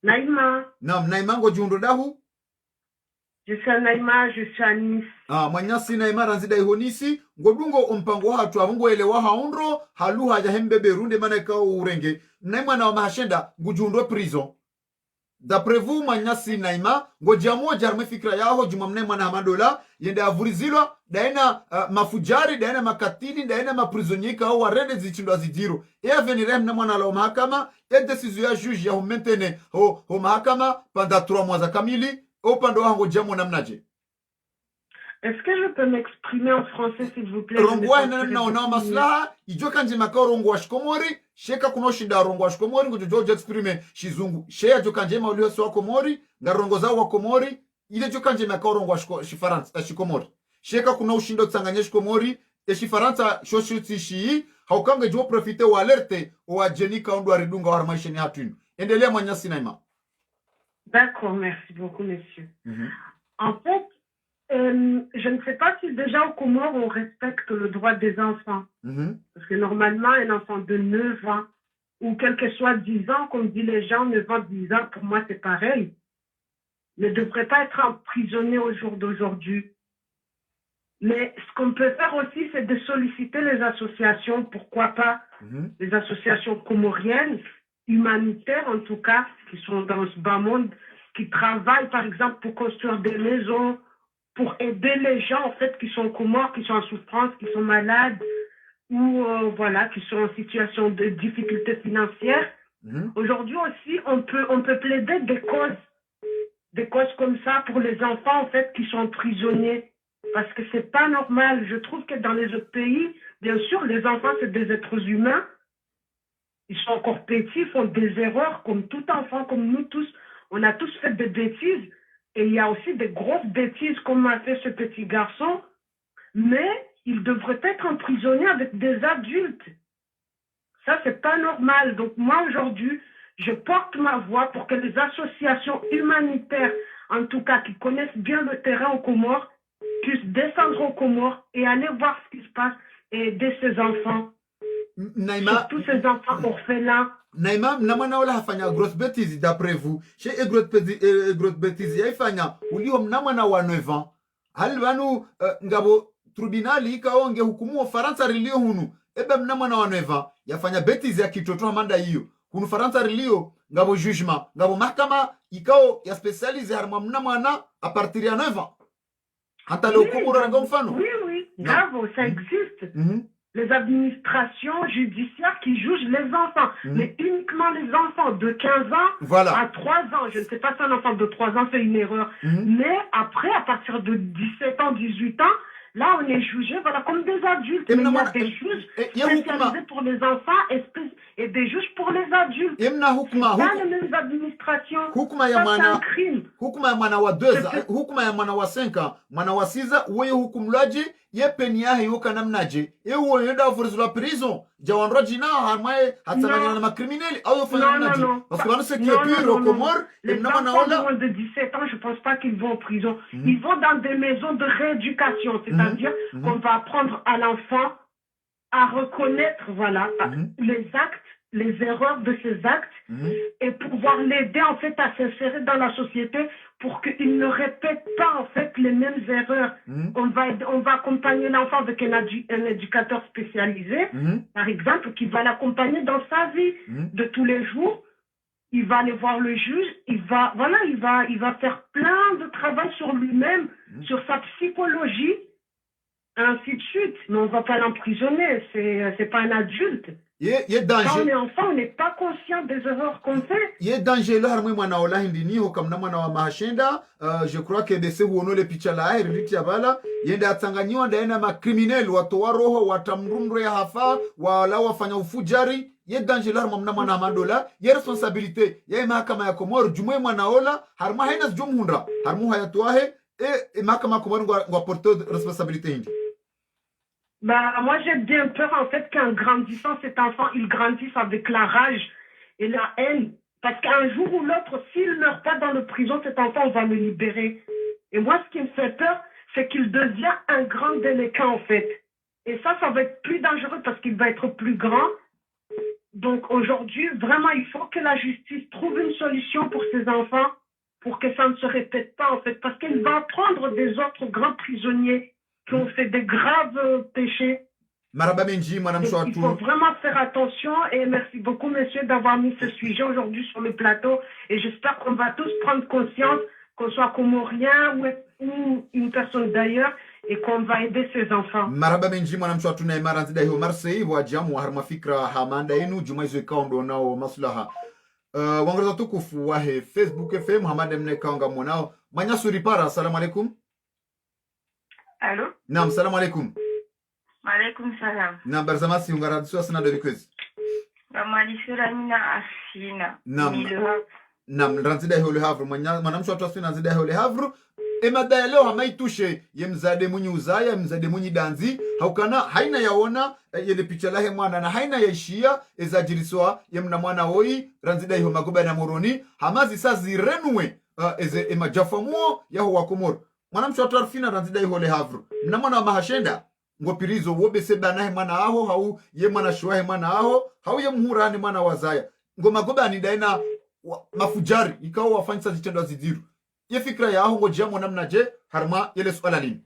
Naïma Naïma ngo jundo dahu je suis Naïma je suis à Nice manyasi Naïma ranzida ihonisi ngodungo ompango hatu abungo elewa haundro haluha ya hembebe runde maneka urenge Naïma na mahashenda ngujundo prison d'après vous manyasi Naïma ngojamo jarme fikra yaho jumamne mwana hamadola yende avurizilwa daena mafujari daena makatili daena maprisonnier au warede zichindwa zijiro venire mna mwana la mahakama et décision ya juge ya humentene ho mahakama pendant 3 mois kamili Upande wangu jamu namnaje? Est-ce que je peux m'exprimer en français, s'il vous plaît? Rongwa na maslaha ijoka njima ka rongwa shikomori sheka kuno shida rongwa shikomori ngujo exprime shizungu sheya joka njema ulio swa komori nga rongo zao wa komori ile joka njima ka rongwa shifaransa shikomori sheka kuno ushindo tsanganya shikomori shifaransa shoshuti shi haukanga jo profite wa alerte wa jenika ndo aridunga wa maisheni hatunu. Endelea Mwanyasi Naima. D'accord, merci beaucoup monsieur. En fait, je ne sais pas si déjà au Comores on respecte le droit des enfants. Parce que normalement, un enfant de 9 ans, ou quel que soit 10 ans, comme disent les gens, 9 ans, 10 ans, pour moi c'est pareil, ne devrait pas être emprisonné au jour d'aujourd'hui. Mais ce qu'on peut faire aussi, c'est de solliciter les associations, pourquoi pas, les associations comoriennes, humanitaires en tout cas, qui sont dans ce bas monde, qui travaillent par exemple pour construire des maisons, pour aider les gens en fait qui sont Comores, qui sont en souffrance, qui sont malades ou voilà, qui sont en situation de difficultés financières. Aujourd'hui aussi, on peut plaider des causes comme ça pour les enfants en fait qui sont prisonniers, parce que c'est pas normal. Je trouve que dans les autres pays, bien sûr, les enfants c'est des êtres humains, ils sont encore petits, ils font des erreurs comme tout enfant, comme nous tous, on a tous fait des bêtises. Et il y a aussi des grosses bêtises comme a fait ce petit garçon, mais il devrait être emprisonné avec des adultes. Ça, c'est pas normal. Donc moi, aujourd'hui, je porte ma voix pour que les associations humanitaires, en tout cas qui connaissent bien le terrain aux Comores, puissent descendre aux Comores et aller voir ce qui se passe et aider ces enfants. Naima, tous ces enfants orphelins. Naima, mnamana wala hafanya grosse bêtise d'après vous. Chez grosse bêtise yaifanya ulio mnamana wa 9 ans. Halwanu ngabo tribunali ikaonge hukumu wa Faransa rilio hunu. Ebe mnamana wa 9 ans yafanya bêtise ya kitoto manda hiyo. Hunu Faransa rilio ngabo jugement, ngabo mahkama ikao ya specialize harma mnamana a partir ya 9 ans. Hata le hukumu rango mfano. Oui, bravo, ça existe. Les administrations judiciaires qui jugent les enfants, mais uniquement les enfants de 15 ans à 3 ans. Je ne sais pas si un enfant de 3 ans fait une erreur, mais après, à partir de 17 ans, 18 ans, là, on est jugé comme des adultes. Mais il y a des juges spécialisés pour les enfants et des juges pour les adultes. C'est pas les mêmes administrations. C'est un crime. Hukuma ya mwana wa 2 ans, hukuma ya mwana wa 5 ans, mwana wa 6 ans, uwe hukumlaji, ye peni yahe yuka namnaje. Uwe yenda ufurizu la prison. Jawanroji na harmae hatsananya na makrimineli. Au yofanya namnaje. Parce que c'est que pire au Comores. Les enfants de 17 ans, je pense pas qu'ils vont en prison. Ils vont dans des maisons de rééducation. C'est-à-dire qu'on va apprendre à l'enfant à reconnaître, voilà, les actes, les erreurs de ses actes et pouvoir l'aider en fait à s'insérer dans la société pour qu'il ne répète pas en fait les mêmes erreurs. On va accompagner l'enfant avec un éducateur spécialisé, par exemple, qui va l'accompagner dans sa vie de tous les jours. Il va aller voir le juge, il va faire plein de travail sur lui-même, sur sa psychologie, ainsi de suite. Mais on ne va pas l'emprisonner, c'est pas un adulte. Quand on est enfant, on n'est pas conscient des erreurs qu'on fait. Il y a danger là, je crois que de ce où les pichalae, Ritiabala, il y a des Tanganyo, des criminels, Watoaroho, Watamrumre Hafa, Wala Wafanya Fujari, il y a danger là, Mamna Mandola, il y a responsabilité, il y a Makama Komor, Jumé Manaola, Harma Henas Jumhundra, Harmu Hayatuahe, et Makama Komor va porter responsabilité. Bah, moi, j'ai bien peur, en fait, qu'en grandissant, cet enfant, il grandisse avec la rage et la haine. Parce qu'un jour ou l'autre, s'il ne meurt pas dans le prison, cet enfant, on va le libérer. Et moi, ce qui me fait peur, c'est qu'il devient un grand délinquant, en fait. Et ça va être plus dangereux parce qu'il va être plus grand. Donc, aujourd'hui, vraiment, il faut que la justice trouve une solution pour ces enfants pour que ça ne se répète pas, en fait. Parce qu'il va prendre des autres grands prisonniers qui ont fait des graves péchés. Il faut vraiment faire attention et merci beaucoup, messieurs, d'avoir mis ce sujet aujourd'hui sur le plateau. Et j'espère qu'on va tous prendre conscience, qu'on soit comorien ou une personne d'ailleurs, et qu'on va aider ces enfants. wangaza tukufu wahe Facebook FM Muhammad mne kaanga mwanao manya suri para. Assalamu alaikum. Allô? Naam, salamu alaikum. Alaikum salam. Naam, barzamasi ungaradiswa sana do request. Ramalisura nina asina. Naam. Naam, ranzida hole havru mwanamsho watu asina ranzida hole havru. Emada ya leo hamaitushe ye mzade munyi uzaya mzade munyi danzi haukana haina yaona yele picha lahe mwana na haina yaishia ezajiriswa ye mna mwana oi ranzida hiyo magoba na moroni hamazi sa zirenue eze emajafamuo yaho wakomoro mwanamsho watu arfina ranzida hiyo le havru mna mwana wa mahashenda ngopirizo wobe seba nahe mwana aho hau ye mwana shuahe mwana aho hau ye mhurani mwana wazaya ngomagoba ni daina mafujari ikawa wafanyisa zitendo zidiru ye fikra ya aho ngojamo namna je harma yele swala lini.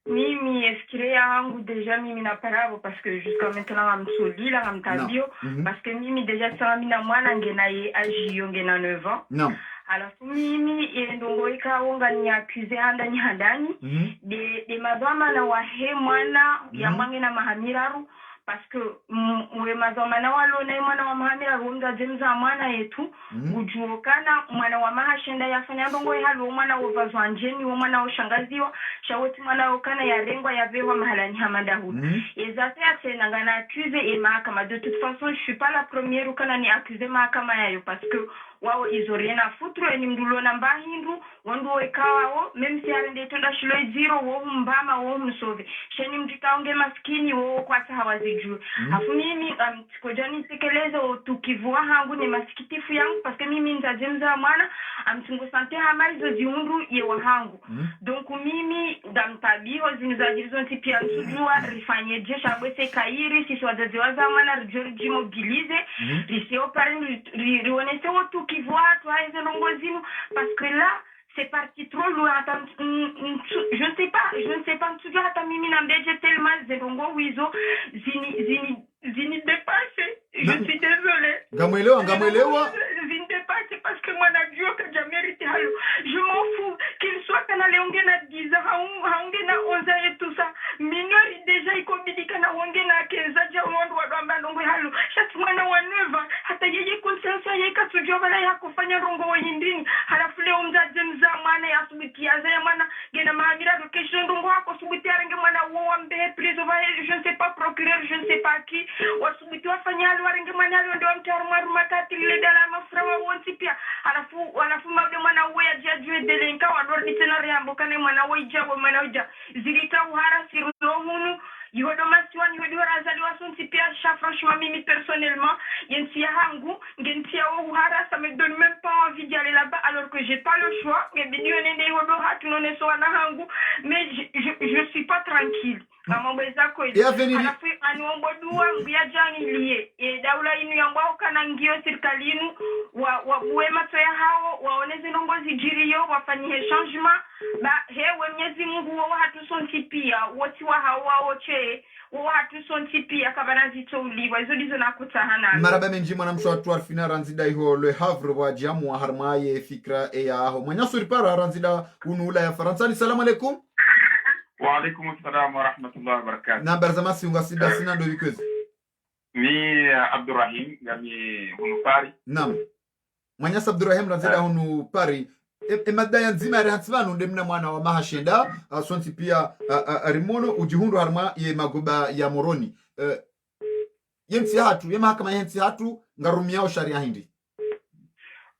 Mimi eskire yangu deja mimi na paravo parce que jusqu'à maintenant amsolila ngamtabio parce que mimi deja sama mina mwana ngena ye agi ngena 9 ans. Non. Alafu mimi ndongo ikaonga ni accuse handani de madama na wahe mwana ya mwange na mahamiraru parce que mwe madama na walona mwana wa mahamiraru mda jemza mwana yetu gujuokana mwana wa mahashenda yafanya ndongo halo mwana wovazwa njeni mwana oshangaziwa shawoti mwana okana ya rengwa ya vewa mahalani hamanda hu ezate atena ngana accuse et mahakama de toute façon je suis pas la première ukana ni accuse mahakama yayo parce que wao izoriena futro eni mdulo na mbahindu wandu wekawao même si arende tonda shilo zero wo mbama wo msove sheni mtikaonge maskini wo kwata hawazijua afu mimi sikojani tekeleza tukivua hangu ni masikitifu yangu parce que mimi nzajemza mwana amtungo sante hamaizo ziundu ye wahangu donc mimi damtabiho zinizajirizo ntipia nsujua rifanye jesha bwese kairi sisi wazazi waza mwana rijori mobilize riseo pare riwonese wotu kivoit toi et l'ongozino parce que là c'est parti trop loin je ne sais pas toujours à ta mimi nambeje tellement zelongo wizo zini dépassé je suis désolée ngamwelewa zini dépassé parce que moi na Dieu que j'ai mérité halo je m'en fous qu'il soit kana leonge na 10 ans haonge na 11 ans et tout ça mineur déjà ikobidika na wonge na keza ja wandu wadamba ndongo halo shati mwana wa 9 ans hata yeye conscience yeye kasujua bala ya kufanya rongo windini halafu leo mzaje mza mwana ya subitia za mwana gena maamira kesho ndongo wako subitia renge mwana wa mbe prizo va je ne sais pas procureur je ne sais pas qui wasubitia wafanyalo warenge mwana leo ndio mtaru matati ile dala mafra wa wonti pia halafu mabde mwana wa ya jue delenka wa dor tena riambo kana mwana wa ijabu mwana uja zilita uhara siru hunu yodomasiwa ni wedi warazali wasunti pia franchement mimi personnellement yentia hangu ngentia uhara ça me donne même pas envie d'y aller là-bas alors que j'ai pas le choix mais bidio nende yodo hatu none so na hangu mais je suis pas tranquille mambo zako alafu aniombo dua mbia jani liye daula inu yambao kana ngio serikalinu wa buema to ya hao waoneze nongozi jiriyo wafanyie changement ba hewe Mwenyezi Mungu wao hatusonti pia wote wa hao wote wao hatusonti pia kabana zitouliwa hizo ndizo nakutahana maraba menji mwana mshwatu arfina ranzida iho le havre wa jamu wa harmaye fikra ya aho mwanya suri para ranzida unula ya Faransa. Salamu alaikum. Wa alaikum assalam wa rahmatullahi wa barakatuh. Na barzamasi unga sida sina ndo wikozi ni Abdurrahim ngami hunu pari. Naam, mwanya Abdurrahim ranzida hunu pari emada ya nzima ya hansivanu ndemna mwana wa mahashenda aswanti pia rimono ujihundu harma ye magoba ya moroni yensi hatu ye mahakama yensi hatu ngarumiao sharia hindi.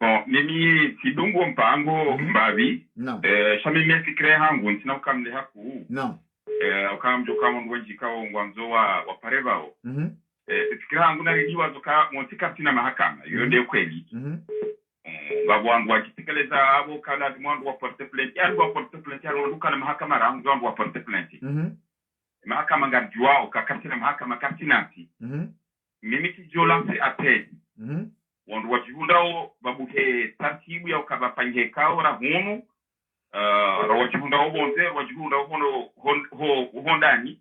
Bon, mimi kidungu mpango mbavi shami mefikire hangu ntina ukamle haku ukamjoka mungu njikao ngwanzo wa parevao fikira hangu na rijiwa zoka mwotika tina mahakama yonde kweli babu wangu wakitekeleza abo kana mwandu wa porte plainte yaruka na mahakama rangu wangu wa porte plainte mahakama ngarjua ukakatina mahakama katinanti mimi tijolansi apeli wandu wachihundao babuke tartibu ya ukabafanyike kao rahunu wachihundao bonze wachihundao hondani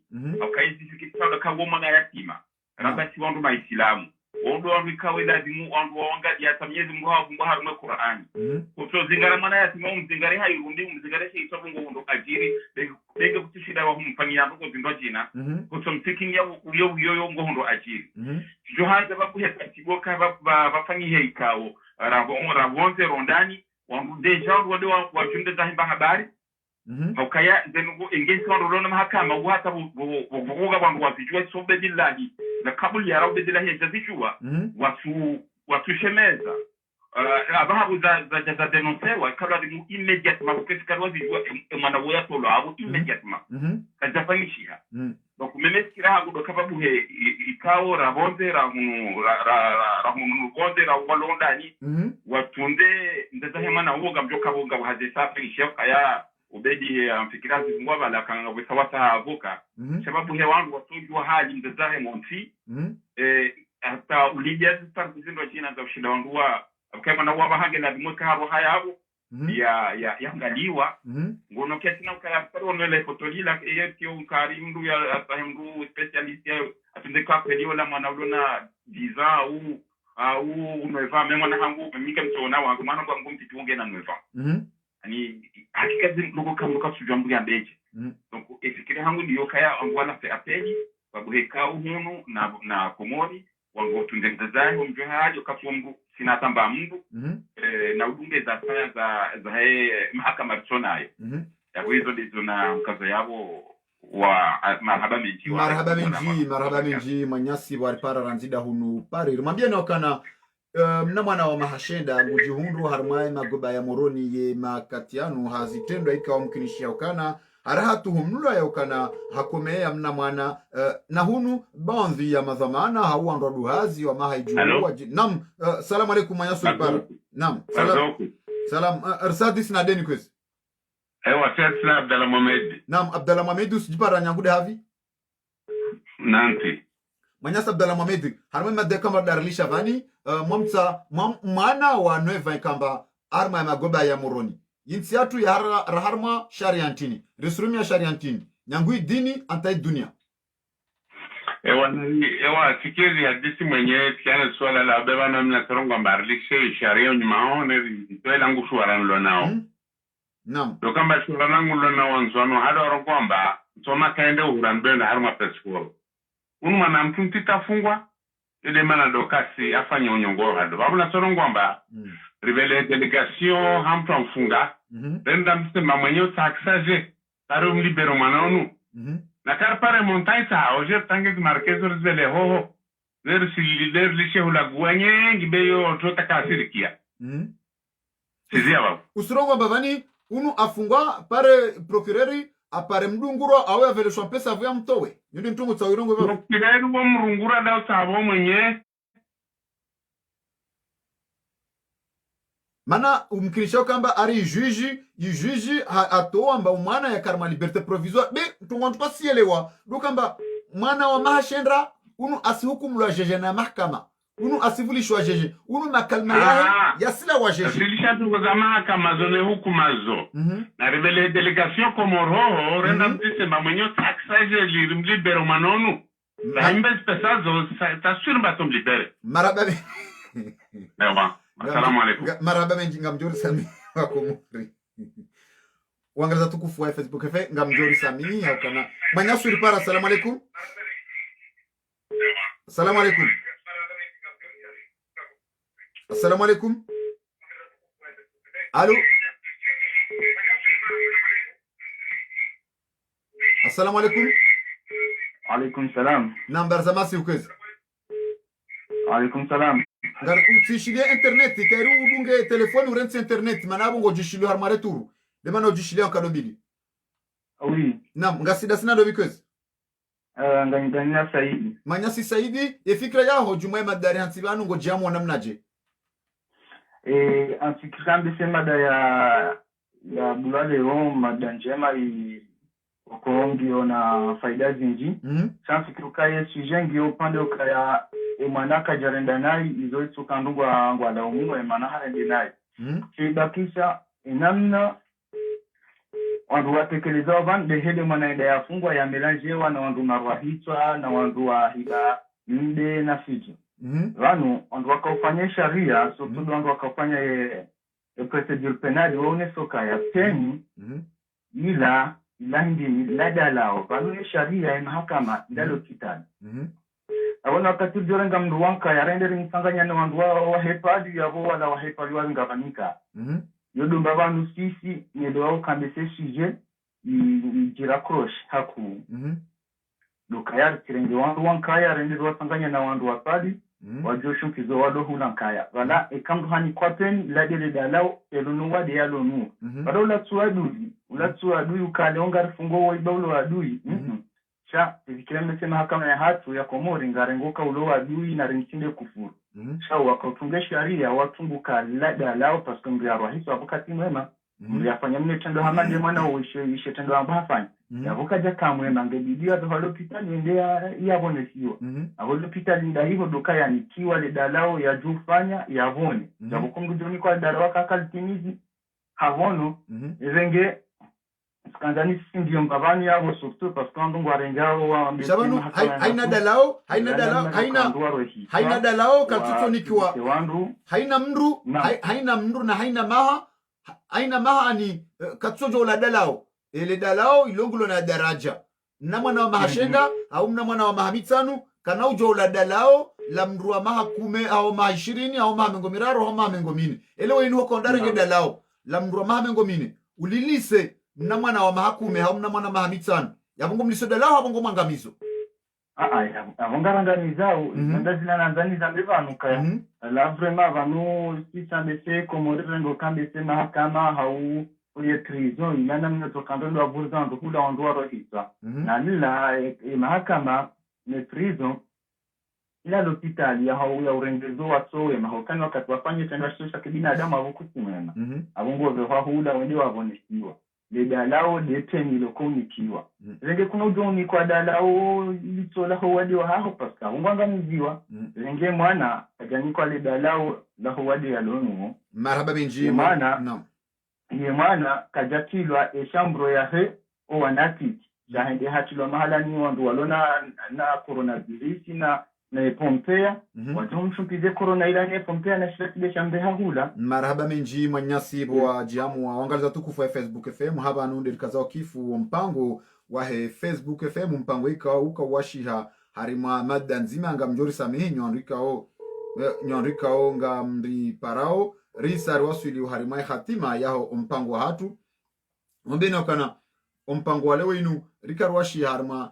ukaizi fikitao kawo mwana yatima rabasi wandu maislamu ondo wikawe lazimu wandu wanga ya tamyezi mwa harumwe Qur'ani kuto zingara mana ya timu mzingare hayundi mzingare shi tabungo ndo ajiri bege kutishida wa humfanyia ko zindo jina kuto mtikini ya uyo ngo ajiri johanza bakuhe katiboka bafanyi heikao rabonze rondani wandu deja wade wajunde zahimba habari haukaya zenugo engezi warona mahakama wata buvuga bantu wazijua sobe billahi na kabul ya rabbi billahi jazijua watu shemeza abahabu za denonsewa kabla dimu immédiatement parce que kalwa zijua mwana woya tolo abo immédiatement kajafanyishia donc memeskira hago dokababu he ikao rabonze rahunu bonde ra walondani watunde ndazahema na uoga mjoka bonga wahadesa fanyishia kaya ubedi amfikirazi ngwa la kanga wesawata avoka sababu he wangu watujua hali ndazahe monti hata ulibia zitarkuzindo jina za ushida wangu wa kama na waba hange na dimweka habo haya habo ya ngaliwa ngono ketina ukaya paro nele fotolila yetio ukari mdu ya atahimdu specialist ya atendeka pelio la mwana ulona diza au unweva mema na hangu mika mtona wangu mwana kwa ngumti tuonge na nweva ani hakika zilugo kamuka sujambu ya beje donc efikiri hangu ndiyo kaya angwala fe apeli babuheka uhunu na komori wangu tundengezai umjwe hajo kafumbu sinatamba mndu na udunge za saya za mahakama tsonayo ya hizo ndizo na mkazo yabo wa marhaba minji manyasi wa para ranzida hunu pare mwambie na wakana mna mwana wa mahashenda ngujihundu harmai magoba ya moroni ye makatianu hazitendwa ikawa mkinishia ukana arahatu humnula ya ukana hakomea mna mwana na hunu bandhi ya mazamana hawa ndo duhazi wa mahaijuru nam salamu alaikum manyasu ipara nam salam arsadis na deni kwezi ewa sesla Abdallah Mohamed nam Abdallah Mohamed usijipara nyangude havi nanti manyasa Abdallah Mohamed harmai madde kama darlisha vani mwana wa nueva kamba arma ya magoba ya moroni yinsiatu ya raharma shariantini resurumia shariantini nyangui dini antai dunia ewa sikiri hadisi mwenye tiana swala la beba na mna torongo mbarlishe sharia nyumao nitoela ngu shuara nlo nao nam dokamba shuara nangu nlo nao nzwano hado warogomba nsoma kaende uhuranbe na harma peskuo unuma na mtunti tafungwa ile mana dokasi afanya unyongo hado babula torongo mba rivele delegation hampa mfunga renda msema mwenye taksaje taro mlibero manonu na karpare montagne sa oje tange markezo rivele hoho ler lishe hula guanye gibeyo tota kasirikia sizia baba usurongo bavani unu afungwa pare procureri apare mdunguro awe aveleshwa pesa vya mtowe ndio mtungu tsawirongo baba procureri wa mrungura da sabo mwenye mana umkinisha kamba ari juji atoa mba umwana ya karma liberté provisoire be tungontu pasielewa do kamba mwana wa mahashendra unu asihukumulwa jeje na mahakama unu asivulishwa jeje unu makalma ya sila wa jeje silisha tuko za mahakama zone hukumazo na rebele delegation komoro renda mtise mwenyo taxage libero manonu na imbes pesazo tasuri batom libere marababe ewa assalamu alaikum marhaba menji ngamjori sami wakomuri wangaza tukufu wa Facebook efe ngamjori sami haukana manyasuri para assalamu alaikum assalamu alaikum assalamu alaikum allo assalamu alaikum alaikum salam nambar zamasi ukezi alaikum salam ngar utsishilia internet kairu udunge telefoni urense internet manabo ngo jishilu harmare turu de mano jishilia kadobili oui nam ngasida sina do because nganyanya Saidi manyasi Saidi efikra yaho jumwe madari hansibanu ngo jamu namnaje anfikira mbese mada ya bulale ho madanjema okongio na faida zinji sanfikira kaye sujengio pande okaya emanaka jarenda nai izoitsu kandungwa ngwala umu emana harende nai kibakisha inamna wandu watekeleza van de hede manaenda yafungwa ya melangewa na wandu marwahitwa na wandu wa hiba mde na fiji vanu ondu wakaufanya sharia so tudu ondu wakaufanya procedure penali waone soka ya teni ila hindi lada lao vanu sharia ya mahakama ilalo kitani awona wakati jorenga mndu wanka ya renderi msanganya na wandu wa hepadi ya wala wa hepadi wa ngavanika yodo mbavanu sisi nyedo wao kambese suje jira cross haku dokaya kirenge wandu wankaya renderi wasanganya na wandu wa padi wajoshu kizo wado hulankaya wala ekamdu hani kwapen ladele dalao elunu wade yalonu wala ulatsu adui ukaleonga rifungo wa ibaulo adui sha ikireme sema hakama ya hatu ya Komori ngarengoka ulo adui na rinchinde kufuru sha wakatunga sharia watunguka lada lao paskombi ya rahisi wakati mwema yafanya mne tendo hamande mwana uishe tendo ambafanya yavuka jaka mwema ngebidia to hospitali endea yabone sio hospitali nda hivyo dokaya nikiwa le dalao ya jufanya yavone yabukungu joni kwa dalawa kakalitimizi havono renge skandani sindio mbavani yao surtout parce que ndungu arengao wa Shabanu haina dalao haina dalao katuto nikiwa haina mru na haina maha ni katuto la dalao ile dalao ilongulo na daraja na mwana wa mahashenda au na mwana wa mahamitanu kana ujo la dalao la mru wa maha 10 au maha 20 au maha mengo miraro au maha mengo mine elewe inu hoko ndare dalao la mru wa maha mengo mine ulilise mna mwana wa mahakume au mna mwana mahamitano yabongo mlisoda lao abongo mangamizo avongarangamiza ndazina nanzani za mbevanuka la vraiment vanu sisambese komorirengo kambese mahakama hau uye prison inana mnatokando ndo avuza ndo kula ondwa rohisa na nila mahakama ne prison ila l'hôpital ya hau ya urengezo wa sowe mahokani wakati wafanye tendo shisha kibinadamu avukusimena avongo vewa hula wende wavonesiwa le dalao deteni lokonikiwa renge kuna ujoni kwa dalao litola howadi wa haho paska ungwanga mziwa renge mwana ajani kwa le dalao la howadi ya lonu marhaba benji mwana ye mwana kajatilwa eshambro ya he o wanati jahende hatilo mahala ni wandu walona na coronavirus na pompea watu mshukize corona ila ne pompea na shirikide shambe hahula marhaba menji mwanyasi bwa jamu wa wangaliza tukufu ya Facebook FM haba nunde likazao kifu mpango wa he Facebook FM mpango uka washiha harima mada nzima nga mjori samehe nyonrika o nga mri parao risa rwaswili harima hatima yaho mpango wa hatu mbena kana mpango wa lewe inu rika rwashi harima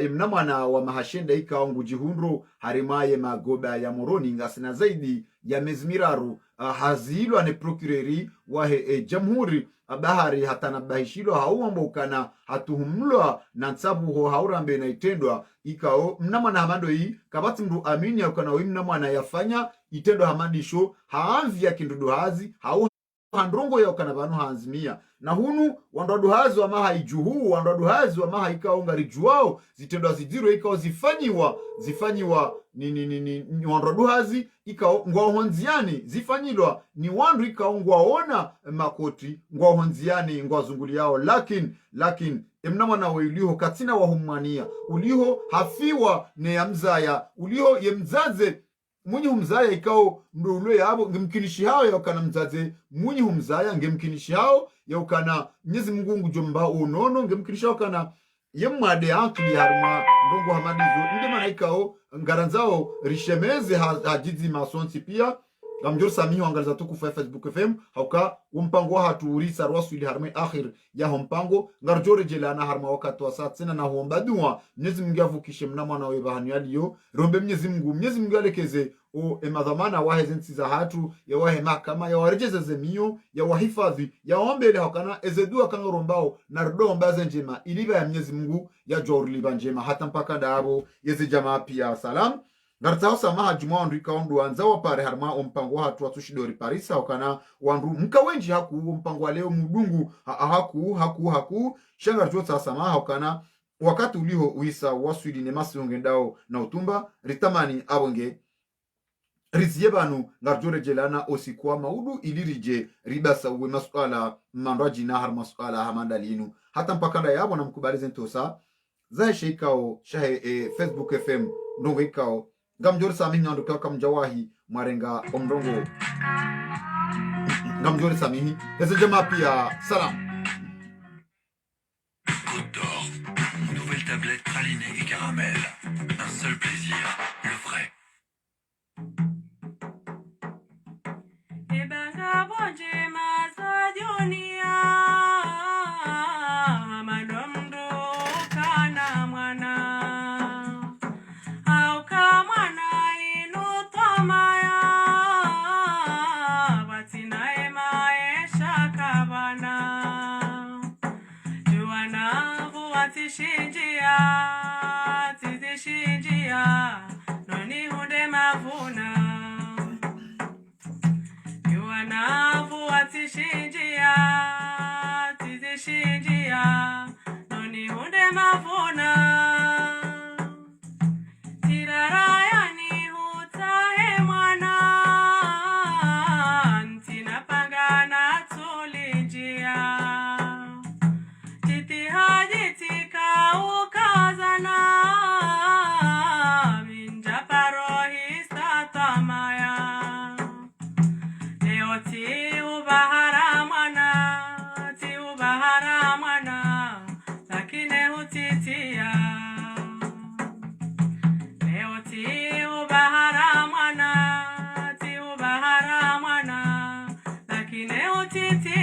imna mwana wa mahashenda ika ngujihundro harimaye magoba ya moroni ngasina zaidi ya mezmiraru hazilwa ne procureri wa jamhuri bahari hatana bahishilo hauambokana hatuhumlwa na nsabu ho haurambe na itendwa ikao mna mwana hamando hii kabati mru amini ya ukana mna mwana yafanya itendwa hamadisho haanzi ya kindudu hazi hau handrongo ya ukana banu haanzimia na hunu wandaduhazi wa maha ijuhu wandaduhazi wa maha ika ongari juwao zitendwa zidiro ika zifanyiwa ni wandaduhazi ika ngwahonziani zifanyilwa ni wandu ika ngwaona makoti ngwahonziani ngwazunguli yao lakin emnama na uliho katina wahumania uliho hafiwa ne ya mzaya uliho ye mzaze munyi humzaya ikao mdoulo yabo ngemkinishi hao ya ukana mzaze munyi humzaya ngemkinishi hao ya ukana nyezi mgungu jomba unono ngemkinishi hao kana yemade akili harma ndongo hamadizo ndema na ikao ngaranzao rishemeze hajizi masonsi pia gamjor samihi wangaliza tukufu Facebook FM hauka umpango wa haturisa rwaswili harma akhir ya humpango ngarjore jelana harma wakati wa saa tsena na huombadua mnyezi mungu avukishe mnama na webahanu yaliyo rombe mnyezi mungu alekeze o emadhamana wahe zensiza hatu ya wahe makama ya warejeze zemio ya wahifadhi ya ombele hakana ezedua kanga rombao na rudo mbaze njema iliba ya mnyezi mungu ya jori liba njema hata mpaka dabo yezi jamaa pia salam Gartao samaha juma wandu wandu wanza wapare harma ompango wa hatu watushidori parisa wakana wandu mka wenji haku ompango wa leo mudungu haku shangar jota samaha wakana wakati uliho uisa waswili nemasi ungendao na utumba ritamani abonge riziyebanu ngarjore jelana osikuwa maudu ilirije ribasa uwe masuala mandraji na har masuala hamandalinu hata mpakanda yabo na mkubalize ntosa zae sheikao shahe Facebook FM ndongo ikao Ngamjori samihi nyanduka kamjawahi marenga omrongo. Ngamjori samihi. Eze jamaa pia salam. Côte d'Or, nouvelle tablette pralinée et caramel. Un seul plaisir, le vrai. Titi